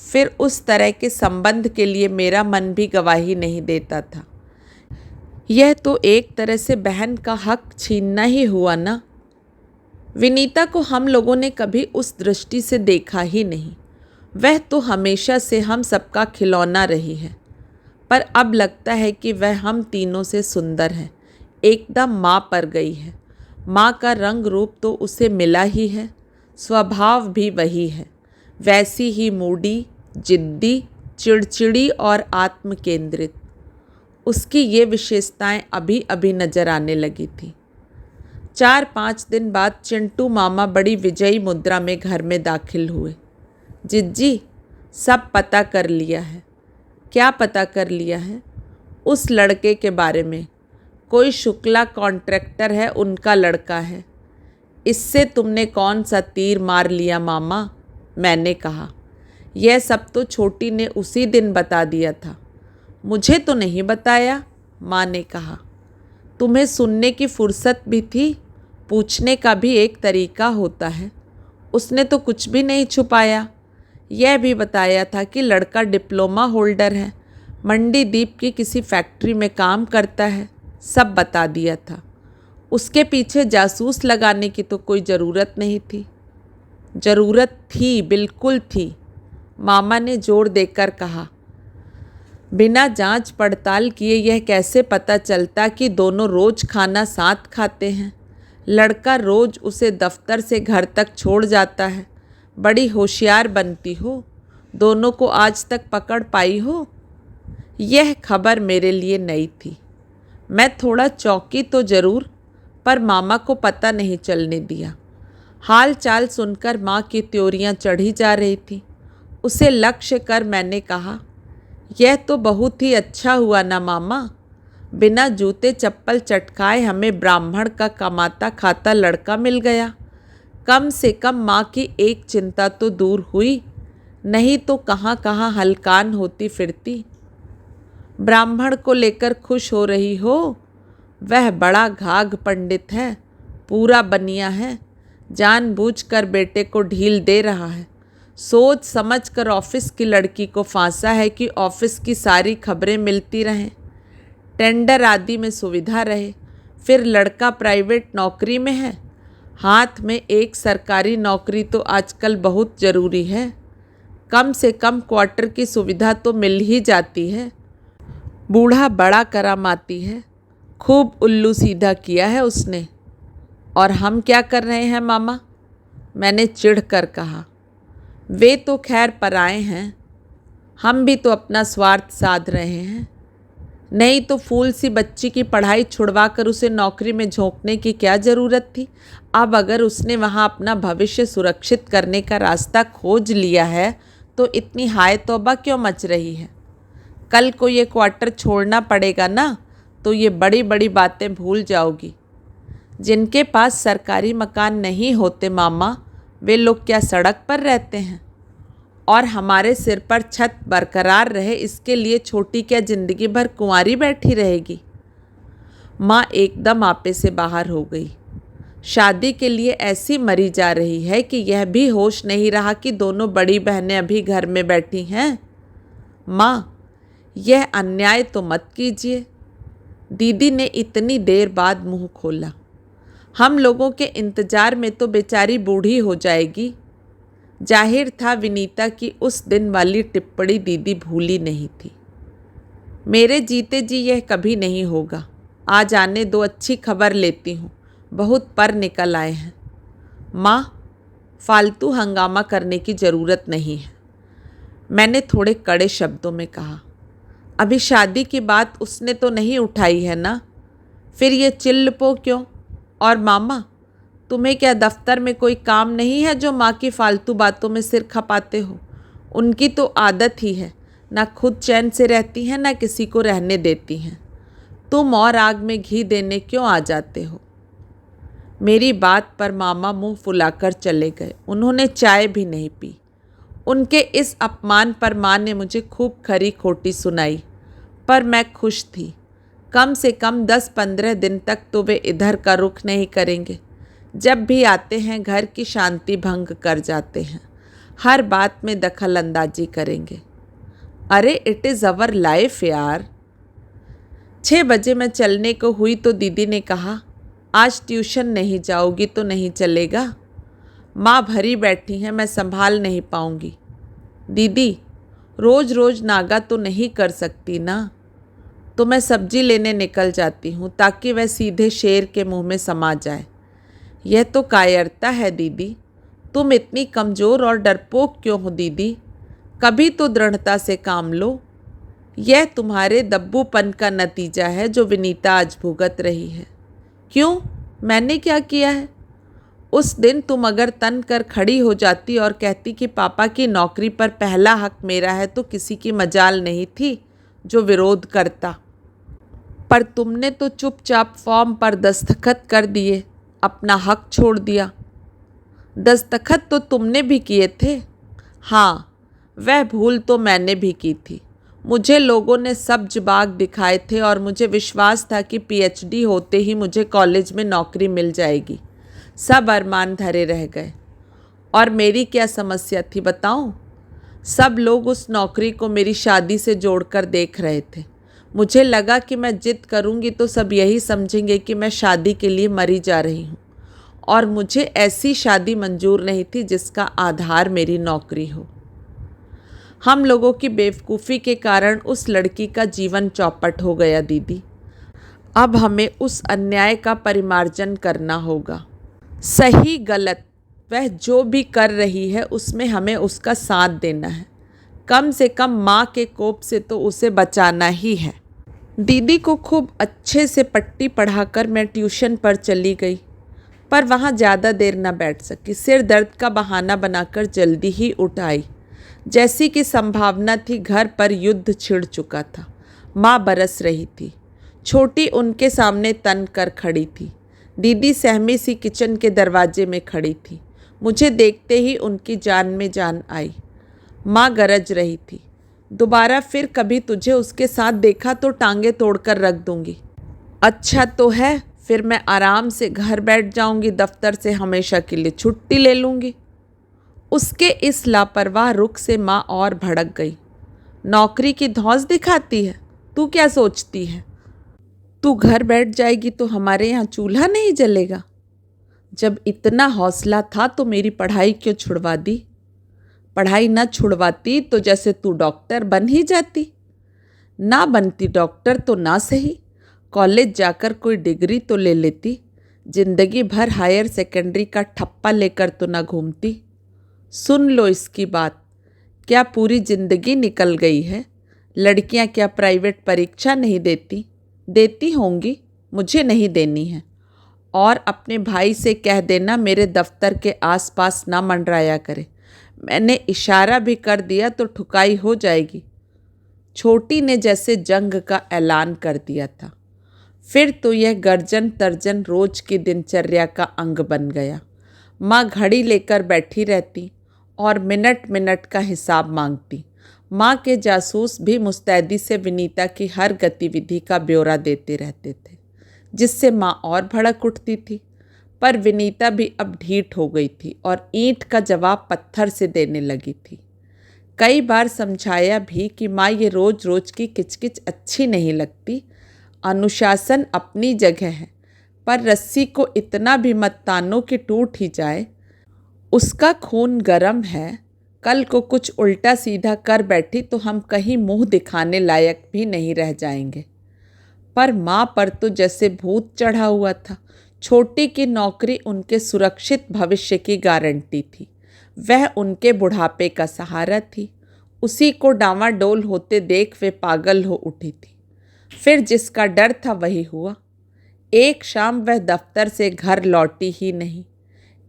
फिर उस तरह के संबंध के लिए मेरा मन भी गवाही नहीं देता था। यह तो एक तरह से बहन का हक छीनना ही हुआ ना। विनीता को हम लोगों ने कभी उस दृष्टि से देखा ही नहीं। वह तो हमेशा से हम सबका खिलौना रही है, पर अब लगता है कि वह हम तीनों से सुंदर है। एकदम माँ पर गई है। माँ का रंग रूप तो उसे मिला ही है, स्वभाव भी वही है। वैसी ही मूडी, जिद्दी, चिड़चिड़ी और आत्म केंद्रित। उसकी ये विशेषताएं अभी अभी नजर आने लगी थी। 4-5 दिन बाद चिंटू मामा बड़ी विजयी मुद्रा में घर में दाखिल हुए। जिज्जी, सब पता कर लिया है। क्या पता कर लिया है? उस लड़के के बारे में। कोई शुक्ला कॉन्ट्रैक्टर है, उनका लड़का है। इससे तुमने कौन सा तीर मार लिया मामा? मैंने कहा। यह सब तो छोटी ने उसी दिन बता दिया था। मुझे तो नहीं बताया, माँ ने कहा। तुम्हें सुनने की फुर्सत भी थी, पूछने का भी एक तरीका होता है। उसने तो कुछ भी नहीं छुपाया। यह भी बताया था कि लड़का डिप्लोमा होल्डर है, मंडी द्वीप की किसी फैक्ट्री में काम करता है। सब बता दिया था। उसके पीछे जासूस लगाने की तो कोई ज़रूरत नहीं थी। ज़रूरत थी, बिल्कुल थी, मामा ने जोर देकर कहा। बिना जांच पड़ताल किए यह कैसे पता चलता कि दोनों रोज़ खाना साथ खाते हैं? लड़का रोज़ उसे दफ्तर से घर तक छोड़ जाता है। बड़ी होशियार बनती हो, दोनों को आज तक पकड़ पाई हो। यह खबर मेरे लिए नई थी। मैं थोड़ा चौंकी तो ज़रूर, पर मामा को पता नहीं चलने दिया। हाल चाल सुनकर माँ की त्योरियाँ चढ़ी जा रही थी। उसे लक्ष्य कर मैंने कहा, यह तो बहुत ही अच्छा हुआ ना मामा। बिना जूते चप्पल चटकाए हमें ब्राह्मण का कमाता खाता लड़का मिल गया। कम से कम माँ की एक चिंता तो दूर हुई, नहीं तो कहाँ कहाँ हलकान होती फिरती। ब्राह्मण को लेकर खुश हो रही हो? वह बड़ा घाघ पंडित है, पूरा बनिया है, जानबूझकर बेटे को ढील दे रहा है। सोच समझ कर ऑफिस की लड़की को फांसा है कि ऑफिस की सारी खबरें मिलती रहें, टेंडर आदि में सुविधा रहे। फिर लड़का प्राइवेट नौकरी में है। हाथ में एक सरकारी नौकरी तो आजकल बहुत ज़रूरी है। कम से कम क्वार्टर की सुविधा तो मिल ही जाती है। बूढ़ा बड़ा करामाती है, खूब उल्लू सीधा किया है उसने। और हम क्या कर रहे हैं मामा? मैंने चिढ़ कर कहा। वे तो खैर पराए हैं, हम भी तो अपना स्वार्थ साध रहे हैं। नहीं तो फूल सी बच्ची की पढ़ाई छुड़वा कर उसे नौकरी में झोंकने की क्या ज़रूरत थी? अब अगर उसने वहाँ अपना भविष्य सुरक्षित करने का रास्ता खोज लिया है तो इतनी हाय तौबा क्यों मच रही है? कल को ये क्वार्टर छोड़ना पड़ेगा ना, तो ये बड़ी बड़ी बातें भूल जाओगी। जिनके पास सरकारी मकान नहीं होते मामा, वे लोग क्या सड़क पर रहते हैं? और हमारे सिर पर छत बरकरार रहे, इसके लिए छोटी क्या ज़िंदगी भर कुंवारी बैठी रहेगी? माँ एकदम आपे से बाहर हो गई। शादी के लिए ऐसी मरी जा रही है कि यह भी होश नहीं रहा कि दोनों बड़ी बहनें अभी घर में बैठी हैं। माँ, यह अन्याय तो मत कीजिए। दीदी ने इतनी देर बाद मुंह खोला। हम लोगों के इंतज़ार में तो बेचारी बूढ़ी हो जाएगी। जाहिर था विनीता की उस दिन वाली टिप्पणी दीदी भूली नहीं थी। मेरे जीते जी यह कभी नहीं होगा। आज आने दो, अच्छी खबर लेती हूँ। बहुत पर निकल आए हैं। माँ, फालतू हंगामा करने की ज़रूरत नहीं है, मैंने थोड़े कड़े शब्दों में कहा। अभी शादी की बात उसने तो नहीं उठाई है ना, फिर ये चिल्लपो क्यों? और मामा, तुम्हें क्या दफ्तर में कोई काम नहीं है जो माँ की फालतू बातों में सिर खपाते हो? उनकी तो आदत ही है, ना खुद चैन से रहती हैं ना किसी को रहने देती हैं। तुम और आग में घी देने क्यों आ जाते हो? मेरी बात पर मामा मुंह फुलाकर चले गए। उन्होंने चाय भी नहीं पी। उनके इस अपमान पर माँ ने मुझे खूब खरी खोटी सुनाई, पर मैं खुश थी। कम से कम 10-15 दिन तक तो वे इधर का रुख नहीं करेंगे। जब भी आते हैं घर की शांति भंग कर जाते हैं, हर बात में दखल अंदाजी करेंगे। अरे इट इज़ अवर लाइफ यार। 6 बजे मैं चलने को हुई तो दीदी ने कहा, आज ट्यूशन नहीं जाओगी तो नहीं चलेगा। माँ भरी बैठी हैं, मैं संभाल नहीं पाऊँगी। दीदी, रोज़ रोज़ नागा तो नहीं कर सकती ना, तो मैं सब्जी लेने निकल जाती हूँ ताकि वह सीधे शेर के मुंह में समा जाए। यह तो कायरता है दीदी। तुम इतनी कमज़ोर और डरपोक क्यों हो दीदी? कभी तो दृढ़ता से काम लो। यह तुम्हारे दब्बूपन का नतीजा है जो विनीता आज भुगत रही है। क्यों, मैंने क्या किया है? उस दिन तुम अगर तन कर खड़ी हो जाती और कहती कि पापा की नौकरी पर पहला हक मेरा है, तो किसी की मजाल नहीं थी जो विरोध करता। पर तुमने तो चुपचाप फॉर्म पर दस्तखत कर दिए, अपना हक छोड़ दिया। दस्तखत तो तुमने भी किए थे। हाँ, वह भूल तो मैंने भी की थी। मुझे लोगों ने सब्ज बाग दिखाए थे और मुझे विश्वास था कि पीएचडी होते ही मुझे कॉलेज में नौकरी मिल जाएगी। सब अरमान धरे रह गए। और मेरी क्या समस्या थी बताऊं? सब लोग उस नौकरी को मेरी शादी से जोड़कर देख रहे थे। मुझे लगा कि मैं जिद करूंगी तो सब यही समझेंगे कि मैं शादी के लिए मरी जा रही हूँ, और मुझे ऐसी शादी मंजूर नहीं थी जिसका आधार मेरी नौकरी हो। हम लोगों की बेवकूफ़ी के कारण उस लड़की का जीवन चौपट हो गया दीदी। अब हमें उस अन्याय का परिमार्जन करना होगा। सही गलत वह जो भी कर रही है उसमें हमें उसका साथ देना है। कम से कम माँ के कोप से तो उसे बचाना ही है। दीदी को खूब अच्छे से पट्टी पढ़ाकर मैं ट्यूशन पर चली गई, पर वहाँ ज़्यादा देर न बैठ सकी। सिर दर्द का बहाना बनाकर जल्दी ही उठ आई। जैसी कि संभावना थी घर पर युद्ध छिड़ चुका था। माँ बरस रही थी। छोटी उनके सामने तन कर खड़ी थी। दीदी सहमी सी किचन के दरवाजे में खड़ी थी। मुझे देखते ही उनकी जान में जान आई। माँ गरज रही थी, दोबारा फिर कभी तुझे उसके साथ देखा तो टांगे तोड़कर रख दूंगी। अच्छा तो है, फिर मैं आराम से घर बैठ जाऊंगी, दफ्तर से हमेशा के लिए छुट्टी ले लूँगी। उसके इस लापरवाह रुख से माँ और भड़क गई। नौकरी की धौंस दिखाती है, तू क्या सोचती है? तू घर बैठ जाएगी तो हमारे यहाँ चूल्हा नहीं जलेगा? जब इतना हौसला था तो मेरी पढ़ाई क्यों छुड़वा दी? पढ़ाई न छुड़वाती तो जैसे तू डॉक्टर बन ही जाती। ना बनती डॉक्टर तो ना सही, कॉलेज जाकर कोई डिग्री तो ले लेती। जिंदगी भर हायर सेकेंडरी का ठप्पा लेकर तो ना घूमती। सुन लो इसकी बात, क्या पूरी जिंदगी निकल गई है? लड़कियां क्या प्राइवेट परीक्षा नहीं देती? देती होंगी, मुझे नहीं देनी है। और अपने भाई से कह देना मेरे दफ्तर के आसपास ना मंडराया करे। मैंने इशारा भी कर दिया तो ठुकाई हो जाएगी। छोटी ने जैसे जंग का ऐलान कर दिया था। फिर तो यह गर्जन तर्जन रोज की दिनचर्या का अंग बन गया। माँ घड़ी लेकर बैठी रहती और मिनट मिनट का हिसाब मांगती। माँ के जासूस भी मुस्तैदी से विनीता की हर गतिविधि का ब्यौरा देते रहते थे, जिससे माँ और भड़क उठती थी। पर विनीता भी अब ढीठ हो गई थी और ईंट का जवाब पत्थर से देने लगी थी। कई बार समझाया भी कि माँ ये रोज रोज की किचकिच अच्छी नहीं लगती, अनुशासन अपनी जगह है, पर रस्सी को इतना भी मत तानो कि टूट ही जाए। उसका खून गर्म है, कल को कुछ उल्टा सीधा कर बैठी तो हम कहीं मुंह दिखाने लायक भी नहीं रह जाएंगे। पर माँ पर तो जैसे भूत चढ़ा हुआ था। छोटी की नौकरी उनके सुरक्षित भविष्य की गारंटी थी। वह उनके बुढ़ापे का सहारा थी। उसी को डांवाडोल होते देख वे पागल हो उठी थी। फिर जिसका डर था वही हुआ। एक शाम वह दफ्तर से घर लौटी ही नहीं।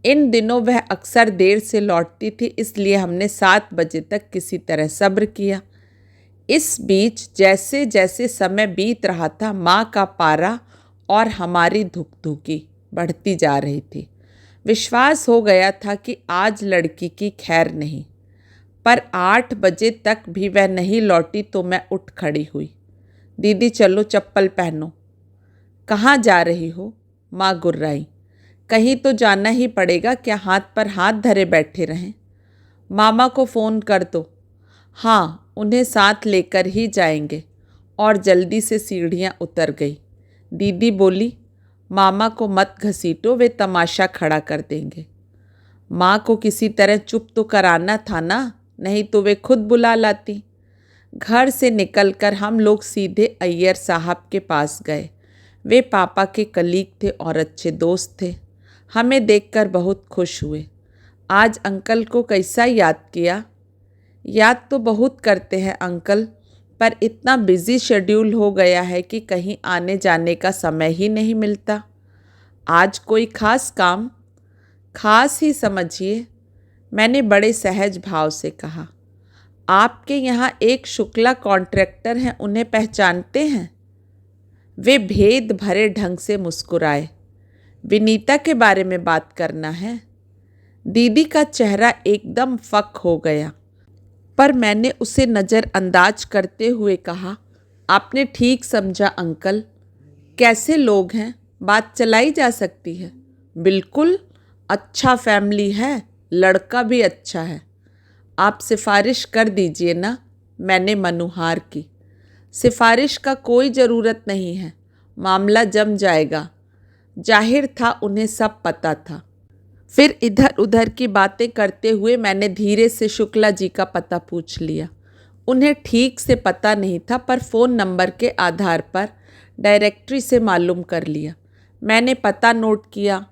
इन दिनों वह अक्सर देर से लौटती थी, इसलिए हमने 7 बजे तक किसी तरह सब्र किया। इस बीच जैसे जैसे समय बीत रहा था, माँ का पारा और हमारी धुकधुकी बढ़ती जा रही थी। विश्वास हो गया था कि आज लड़की की खैर नहीं। पर 8 बजे तक भी वह नहीं लौटी तो मैं उठ खड़ी हुई। दीदी चलो चप्पल पहनो। कहाँ जा रही हो? माँ गुर्राई। कहीं तो जाना ही पड़ेगा, क्या हाथ पर हाथ धरे बैठे रहें? मामा को फ़ोन कर दो। हाँ, उन्हें साथ लेकर ही जाएंगे। और जल्दी से सीढ़ियाँ उतर गई। दीदी बोली, मामा को मत घसीटो, वे तमाशा खड़ा कर देंगे। माँ को किसी तरह चुप तो कराना था ना, नहीं तो वे खुद बुला लाती। घर से निकलकर हम लोग सीधे अय्यर साहब के पास गए। वे पापा के कलीग थे और अच्छे दोस्त थे। हमें देखकर बहुत खुश हुए। आज अंकल को कैसा याद किया? याद तो बहुत करते हैं अंकल, पर इतना बिजी शेड्यूल हो गया है कि कहीं आने जाने का समय ही नहीं मिलता। आज कोई खास काम? खास ही समझिए, मैंने बड़े सहज भाव से कहा। आपके यहाँ एक शुक्ला कॉन्ट्रैक्टर हैं, उन्हें पहचानते हैं? वे भेद भरे ढंग से मुस्कुराए। विनीता के बारे में बात करना है? दीदी का चेहरा एकदम फक हो गया, पर मैंने उसे नज़रअंदाज करते हुए कहा, आपने ठीक समझा अंकल। कैसे लोग हैं? बात चलाई जा सकती है। बिल्कुल, अच्छा फैमिली है, लड़का भी अच्छा है। आप सिफारिश कर दीजिए ना, मैंने मनुहार की। सिफारिश का कोई ज़रूरत नहीं है, मामला जम जाएगा। जाहिर था उन्हें सब पता था। फिर इधर उधर की बातें करते हुए मैंने धीरे से शुक्ला जी का पता पूछ लिया। उन्हें ठीक से पता नहीं था, पर फ़ोन नंबर के आधार पर डायरेक्टरी से मालूम कर लिया। मैंने पता नोट किया,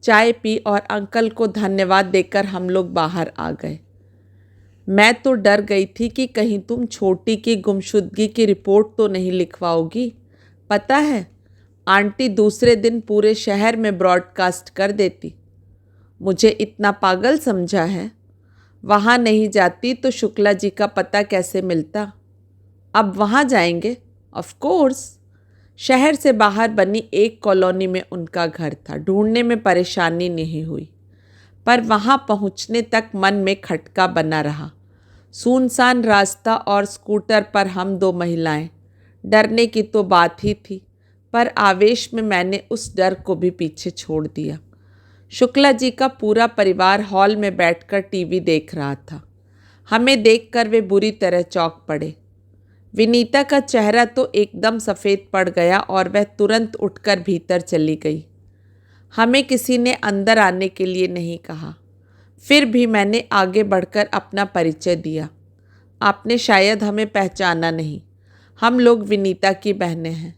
चाय पी और अंकल को धन्यवाद देकर हम लोग बाहर आ गए। मैं तो डर गई थी कि कहीं तुम छोटी की गुमशुदगी की रिपोर्ट तो नहीं लिखवाओगी। पता है, आंटी दूसरे दिन पूरे शहर में ब्रॉडकास्ट कर देती। मुझे इतना पागल समझा है? वहाँ नहीं जाती तो शुक्ला जी का पता कैसे मिलता? अब वहाँ जाएंगे? Of course. शहर से बाहर बनी एक कॉलोनी में उनका घर था। ढूंढने में परेशानी नहीं हुई, पर वहाँ पहुँचने तक मन में खटका बना रहा। सुनसान रास्ता और स्कूटर पर हम 2 महिलाएं। डरने की तो बात ही थी, पर आवेश में मैंने उस डर को भी पीछे छोड़ दिया। शुक्ला जी का पूरा परिवार हॉल में बैठकर टीवी देख रहा था। हमें देखकर वे बुरी तरह चौंक पड़े। विनीता का चेहरा तो एकदम सफ़ेद पड़ गया और वह तुरंत उठकर भीतर चली गई। हमें किसी ने अंदर आने के लिए नहीं कहा। फिर भी मैंने आगे बढ़कर अपना परिचय दिया। आपने शायद हमें पहचाना नहीं, हम लोग विनीता की बहनें हैं।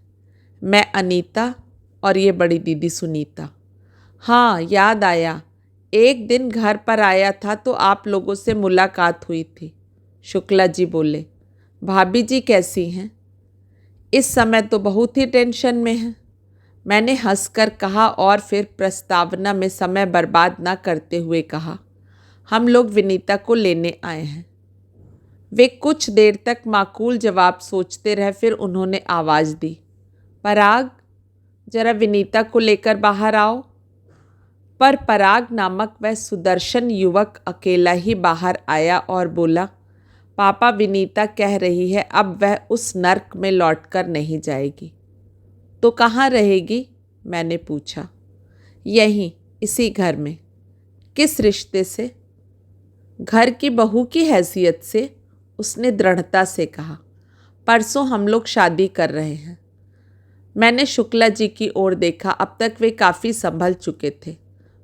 मैं अनीता और ये बड़ी दीदी सुनीता। हाँ, याद आया, एक दिन घर पर आया था तो आप लोगों से मुलाकात हुई थी। शुक्ला जी बोले। भाभी जी कैसी हैं? इस समय तो बहुत ही टेंशन में हैं, मैंने हंसकर कहा और फिर प्रस्तावना में समय बर्बाद ना करते हुए कहा, हम लोग विनीता को लेने आए हैं। वे कुछ देर तक माकूल जवाब सोचते रहे, फिर उन्होंने आवाज़ दी, पराग, जरा विनीता को लेकर बाहर आओ। पर पराग नामक वह सुदर्शन युवक अकेला ही बाहर आया और बोला, पापा, विनीता कह रही है अब वह उस नर्क में लौटकर नहीं जाएगी। तो कहाँ रहेगी? मैंने पूछा। यहीं, इसी घर में। किस रिश्ते से? घर की बहू की हैसियत से, उसने दृढ़ता से कहा। परसों हम लोग शादी कर रहे हैं। मैंने शुक्ला जी की ओर देखा। अब तक वे काफ़ी संभल चुके थे।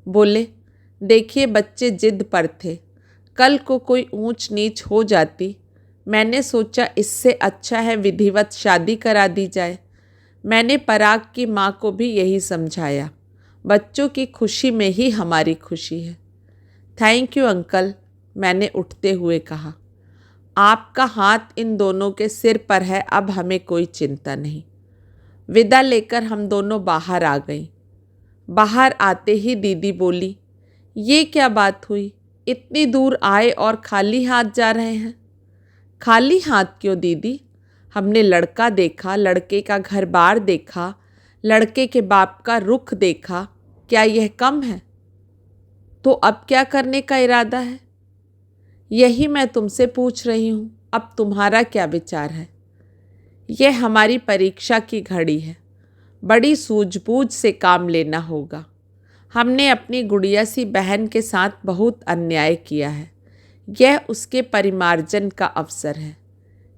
बोले, देखिए, बच्चे जिद पर थे। कल को कोई ऊंच नीच हो जाती। मैंने सोचा इससे अच्छा है विधिवत शादी करा दी जाए। मैंने पराग की माँ को भी यही समझाया। बच्चों की खुशी में ही हमारी खुशी है। थैंक यू अंकल, मैंने उठते हुए कहा। आपका हाथ इन दोनों के सिर पर है, अब हमें कोई चिंता नहीं। विदा लेकर हम दोनों बाहर आ गईं। बाहर आते ही दीदी बोली, ये क्या बात हुई? इतनी दूर आए और खाली हाथ जा रहे हैं। खाली हाथ क्यों दीदी? हमने लड़का देखा, लड़के का घर बार देखा, लड़के के बाप का रुख देखा। क्या यह कम है? तो अब क्या करने का इरादा है? यही मैं तुमसे पूछ रही हूँ। अब तुम्हारा क्या विचार है? यह हमारी परीक्षा की घड़ी है। बड़ी सूझबूझ से काम लेना होगा। हमने अपनी गुड़िया सी बहन के साथ बहुत अन्याय किया है। यह उसके परिमार्जन का अवसर है।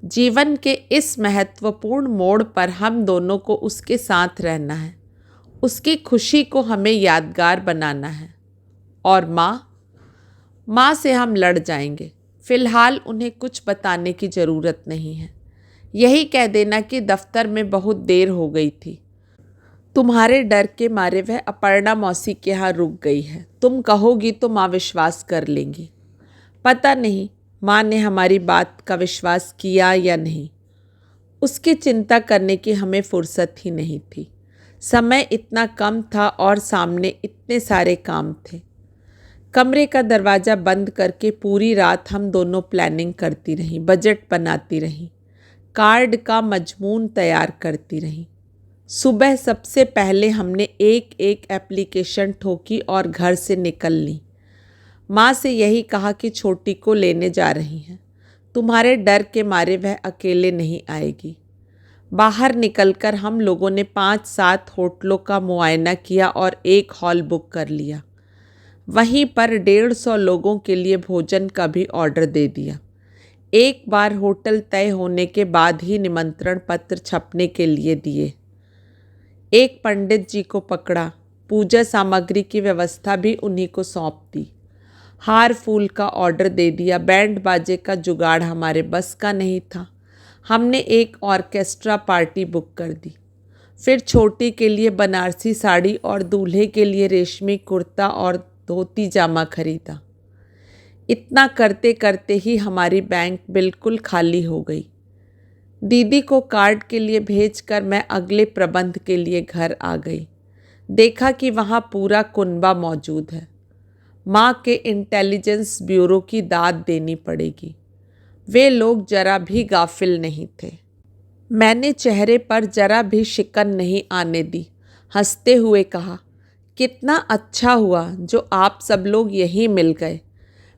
जीवन के इस महत्वपूर्ण मोड़ पर हम दोनों को उसके साथ रहना है। उसकी खुशी को हमें यादगार बनाना है। और माँ से हम लड़ जाएंगे। फ़िलहाल उन्हें कुछ बताने की ज़रूरत नहीं है। यही कह देना कि दफ्तर में बहुत देर हो गई थी। तुम्हारे डर के मारे वह अपर्णा मौसी के यहाँ रुक गई है। तुम कहोगी तो माँ विश्वास कर लेंगी। पता नहीं माँ ने हमारी बात का विश्वास किया या नहीं। उसकी चिंता करने की हमें फुर्सत ही नहीं थी। समय इतना कम था और सामने इतने सारे काम थे। कमरे का दरवाज़ा बंद करके पूरी रात हम दोनों प्लानिंग करती रहीं, बजट बनाती रहीं, कार्ड का मजमून तैयार करती रहीं। सुबह सबसे पहले हमने एक एक एप्लीकेशन ठोकी और घर से निकल ली। माँ से यही कहा कि छोटी को लेने जा रही हैं। तुम्हारे डर के मारे वह अकेले नहीं आएगी। बाहर निकलकर हम लोगों ने 5-7 होटलों का मुआयना किया और एक हॉल बुक कर लिया। वहीं पर 150 लोगों के लिए भोजन का भी ऑर्डर दे दिया। एक बार होटल तय होने के बाद ही निमंत्रण पत्र छपने के लिए दिए। एक पंडित जी को पकड़ा। पूजा सामग्री की व्यवस्था भी उन्हीं को सौंप दी। हार फूल का ऑर्डर दे दिया। बैंड बाजे का जुगाड़ हमारे बस का नहीं था। हमने एक ऑर्केस्ट्रा पार्टी बुक कर दी। फिर छोटी के लिए बनारसी साड़ी और दूल्हे के लिए रेशमी कुर्ता और धोती जामा खरीदा। इतना करते करते ही हमारी बैंक बिल्कुल खाली हो गई। दीदी को कार्ड के लिए भेजकर मैं अगले प्रबंध के लिए घर आ गई। देखा कि वहाँ पूरा कुनबा मौजूद है। माँ के इंटेलिजेंस ब्यूरो की दाद देनी पड़ेगी। वे लोग जरा भी गाफिल नहीं थे। मैंने चेहरे पर जरा भी शिकन नहीं आने दी। हंसते हुए कहा, कितना अच्छा हुआ जो आप सब लोग यहीं मिल गए।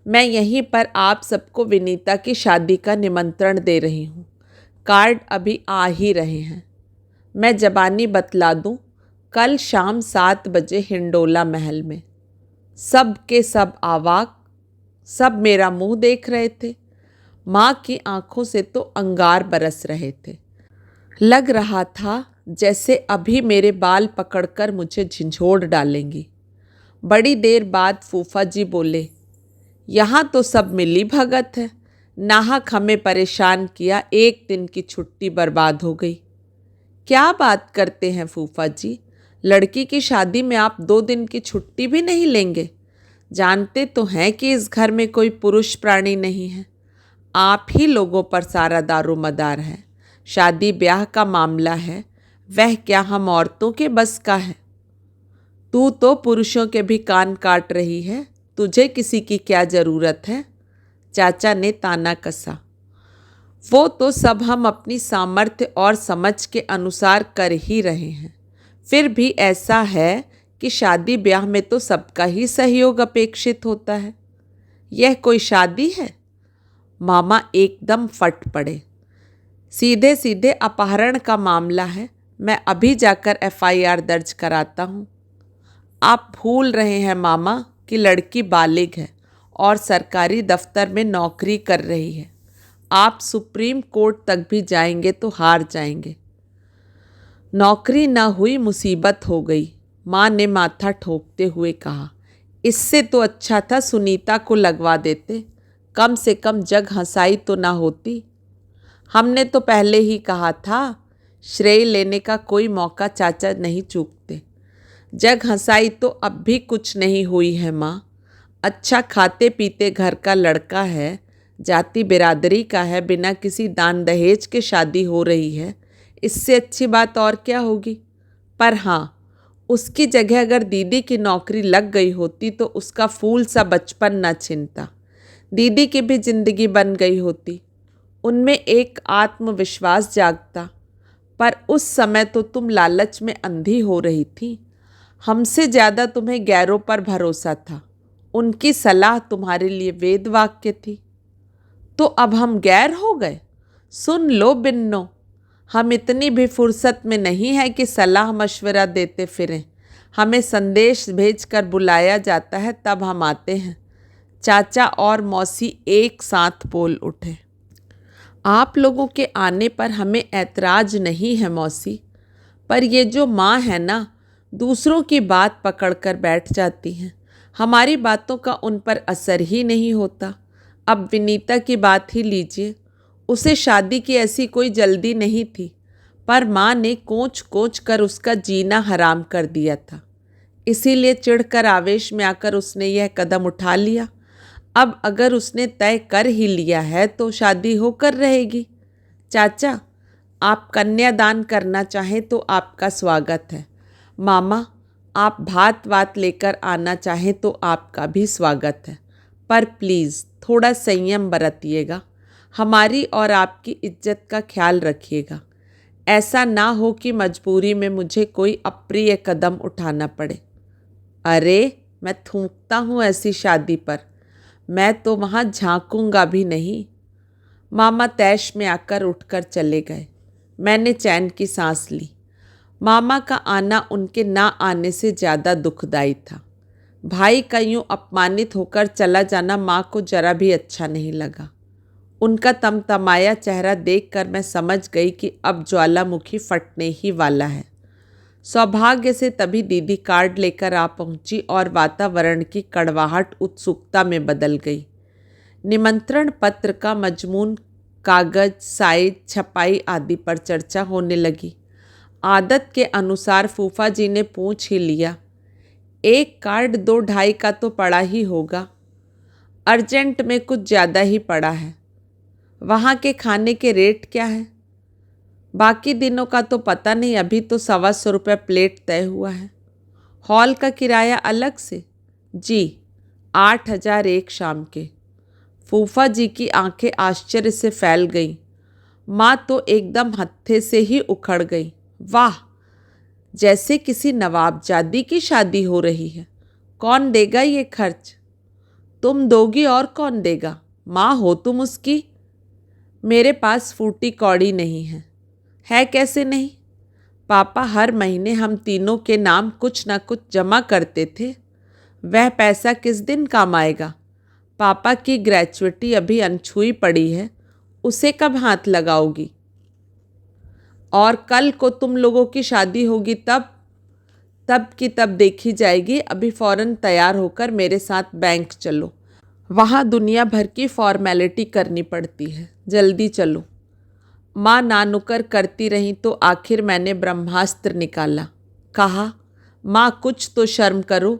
मैं यहीं पर आप सबको विनीता की शादी का निमंत्रण दे रही हूँ। कार्ड अभी आ ही रहे हैं। मैं ज़बानी बतला दूँ, कल शाम 7 बजे हिंडोला महल में। सब के सब आवाक, सब मेरा मुंह देख रहे थे। माँ की आंखों से तो अंगार बरस रहे थे। लग रहा था जैसे अभी मेरे बाल पकड़कर मुझे झंझोड़ डालेंगी। बड़ी देर बाद फूफा जी बोले, यहाँ तो सब मिली भगत है। नाहक हमें परेशान किया, एक दिन की छुट्टी बर्बाद हो गई। क्या बात करते हैं फूफा जी, लड़की की शादी में आप 2 दिन की छुट्टी भी नहीं लेंगे? जानते तो हैं कि इस घर में कोई पुरुष प्राणी नहीं है। आप ही लोगों पर सारा दारोमदार है। शादी ब्याह का मामला है, वह क्या हम औरतों के बस का है? तू तो पुरुषों के भी कान काट रही है, तुझे किसी की क्या ज़रूरत है? चाचा ने ताना कसा। वो तो सब हम अपनी सामर्थ्य और समझ के अनुसार कर ही रहे हैं। फिर भी ऐसा है कि शादी ब्याह में तो सबका ही सहयोग अपेक्षित होता है। यह कोई शादी है? मामा एकदम फट पड़े। सीधे सीधे अपहरण का मामला है। मैं अभी जाकर एफआईआर दर्ज कराता हूँ। आप भूल रहे हैं मामा कि लड़की बालिग है और सरकारी दफ्तर में नौकरी कर रही है। आप सुप्रीम कोर्ट तक भी जाएंगे तो हार जाएंगे। नौकरी न हुई मुसीबत हो गई, माँ ने माथा ठोकते हुए कहा। इससे तो अच्छा था सुनीता को लगवा देते, कम से कम जग हंसाई तो ना होती। हमने तो पहले ही कहा था, श्रेय लेने का कोई मौका चाचा नहीं चूकते। जग हंसाई तो अब भी कुछ नहीं हुई है माँ। अच्छा खाते पीते घर का लड़का है, जाति बिरादरी का है, बिना किसी दान दहेज के शादी हो रही है। इससे अच्छी बात और क्या होगी। पर हाँ, उसकी जगह अगर दीदी की नौकरी लग गई होती तो उसका फूल सा बचपन न छिनता। दीदी की भी जिंदगी बन गई होती, उनमें एक आत्मविश्वास जागता। पर उस समय तो तुम लालच में अंधी हो रही थी। हमसे ज़्यादा तुम्हें गैरों पर भरोसा था। उनकी सलाह तुम्हारे लिए वेद वाक्य थी। तो अब हम गैर हो गए? सुन लो बिन्नो, हम इतनी भी फुर्सत में नहीं है कि सलाह मशवरा देते फिरें। हमें संदेश भेजकर बुलाया जाता है तब हम आते हैं। चाचा और मौसी एक साथ बोल उठे। आप लोगों के आने पर हमें ऐतराज नहीं है मौसी, पर ये जो माँ है ना, दूसरों की बात पकड़कर बैठ जाती हैं। हमारी बातों का उन पर असर ही नहीं होता। अब विनीता की बात ही लीजिए, उसे शादी की ऐसी कोई जल्दी नहीं थी, पर माँ ने कोच कोच कर उसका जीना हराम कर दिया था। इसीलिए चिढ़कर आवेश में आकर उसने यह कदम उठा लिया। अब अगर उसने तय कर ही लिया है तो शादी होकर रहेगी। चाचा, आप कन्यादान करना चाहें तो आपका स्वागत है। मामा, आप भात वात लेकर आना चाहें तो आपका भी स्वागत है। पर प्लीज़ थोड़ा संयम बरतिएगा, हमारी और आपकी इज्जत का ख्याल रखिएगा। ऐसा ना हो कि मजबूरी में मुझे कोई अप्रिय कदम उठाना पड़े। अरे, मैं थूकता हूँ ऐसी शादी पर। मैं तो वहाँ झांकूंगा भी नहीं। मामा तैश में आकर उठकर चले गए। मैंने चैन की सांस ली। मामा का आना उनके ना आने से ज़्यादा दुखदाई था। भाई का यूँ अपमानित होकर चला जाना माँ को जरा भी अच्छा नहीं लगा। उनका तमतमाया चेहरा देखकर मैं समझ गई कि अब ज्वालामुखी फटने ही वाला है। सौभाग्य से तभी दीदी कार्ड लेकर आ पहुंची और वातावरण की कड़वाहट उत्सुकता में बदल गई। निमंत्रण पत्र का मजमून, कागज, साइज, छपाई आदि पर चर्चा होने लगी। आदत के अनुसार फूफा जी ने पूछ ही लिया, एक कार्ड 2-2.5 का तो पड़ा ही होगा। अर्जेंट में कुछ ज़्यादा ही पड़ा है। वहाँ के खाने के रेट क्या है? बाकी दिनों का तो पता नहीं, अभी तो 125 रुपये प्लेट तय हुआ है। हॉल का किराया अलग से? जी, 8,000 एक शाम के। फूफा जी की आंखें आश्चर्य से फैल गईं। माँ तो एकदम हत्थे से ही उखड़ गई। वाह, जैसे किसी नवाबजादी की शादी हो रही है। कौन देगा ये खर्च? तुम दोगी और कौन देगा? माँ हो तुम उसकी। मेरे पास फूटी कौड़ी नहीं है कैसे नहीं? पापा हर महीने हम तीनों के नाम कुछ ना कुछ जमा करते थे। वह पैसा किस दिन काम आएगा? पापा की ग्रेचुइटी अभी अनछुई पड़ी है, उसे कब हाथ लगाओगी? और कल को तुम लोगों की शादी होगी तब की तब देखी जाएगी। अभी फ़ौरन तैयार होकर मेरे साथ बैंक चलो, वहाँ दुनिया भर की फॉर्मेलिटी करनी पड़ती है। जल्दी चलो। माँ नानुकर करती रही तो आखिर मैंने ब्रह्मास्त्र निकाला। कहा, माँ कुछ तो शर्म करो।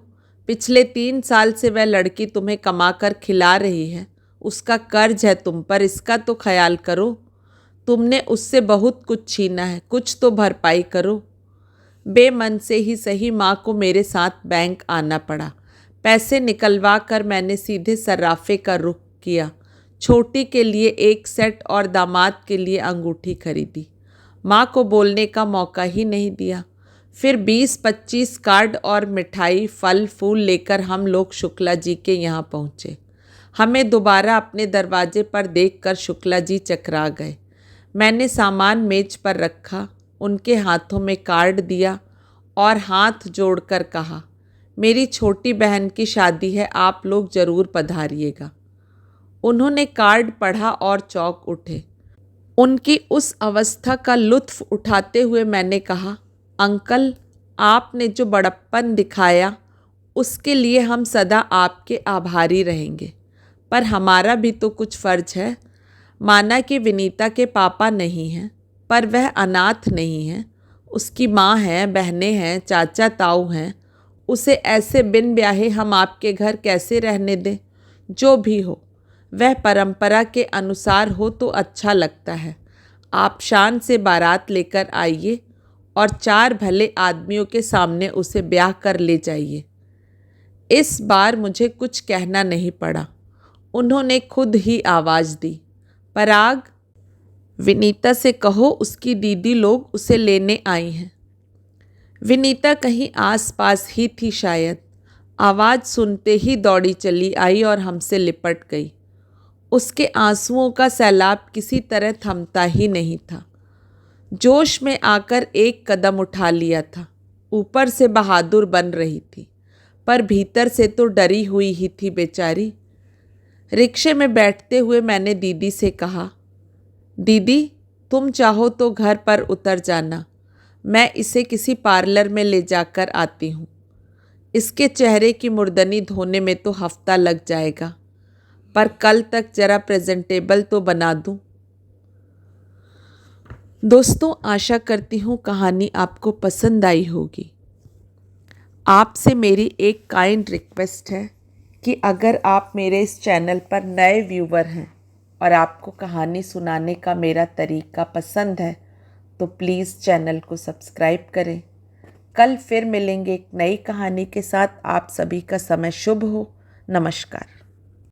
पिछले 3 साल से वह लड़की तुम्हें कमाकर खिला रही है, उसका कर्ज है तुम पर, इसका तो ख्याल करो। तुमने उससे बहुत कुछ छीना है, कुछ तो भरपाई करो। बेमन से ही सही माँ को मेरे साथ बैंक आना पड़ा। पैसे निकलवा कर मैंने सीधे सर्राफे का रुख किया। छोटी के लिए एक सेट और दामाद के लिए अंगूठी खरीदी। माँ को बोलने का मौका ही नहीं दिया। फिर 20-25 कार्ड और मिठाई फल फूल लेकर हम लोग शुक्ला जी के यहाँ पहुँचे। हमें दोबारा अपने दरवाजे पर देखकर शुक्ला जी चकरा गए। मैंने सामान मेज पर रखा, उनके हाथों में कार्ड दिया और हाथ जोड़कर कहा, मेरी छोटी बहन की शादी है, आप लोग ज़रूर पधारिएगा। उन्होंने कार्ड पढ़ा और चौंक उठे। उनकी उस अवस्था का लुत्फ़ उठाते हुए मैंने कहा, अंकल, आपने जो बड़प्पन दिखाया उसके लिए हम सदा आपके आभारी रहेंगे, पर हमारा भी तो कुछ फ़र्ज है। माना कि विनीता के पापा नहीं हैं, पर वह अनाथ नहीं है। उसकी माँ है, बहनें हैं, चाचा ताऊ हैं। उसे ऐसे बिन ब्याहे हम आपके घर कैसे रहने दें? जो भी हो वह परंपरा के अनुसार हो तो अच्छा लगता है। आप शान से बारात लेकर आइए और 4 भले आदमियों के सामने उसे ब्याह कर ले जाइए। इस बार मुझे कुछ कहना नहीं पड़ा। उन्होंने खुद ही आवाज़ दी, पराग, विनीता से कहो उसकी दीदी लोग उसे लेने आई हैं। विनीता कहीं आसपास ही थी शायद। आवाज़ सुनते ही दौड़ी चली आई और हमसे लिपट गई। उसके आंसुओं का सैलाब किसी तरह थमता ही नहीं था। जोश में आकर एक कदम उठा लिया था। ऊपर से बहादुर बन रही थी, पर भीतर से तो डरी हुई ही थी बेचारी। रिक्शे में बैठते हुए मैंने दीदी से कहा, दीदी, तुम चाहो तो घर पर उतर जाना, मैं इसे किसी पार्लर में ले जाकर आती हूँ। इसके चेहरे की मुर्दनी धोने में तो हफ्ता लग जाएगा, पर कल तक जरा प्रेजेंटेबल तो बना दूँ। दोस्तों, आशा करती हूँ कहानी आपको पसंद आई होगी। आपसे मेरी एक काइंड रिक्वेस्ट है कि अगर आप मेरे इस चैनल पर नए व्यूवर हैं और आपको कहानी सुनाने का मेरा तरीका पसंद है तो प्लीज़ चैनल को सब्सक्राइब करें। कल फिर मिलेंगे एक नई कहानी के साथ। आप सभी का समय शुभ हो। नमस्कार।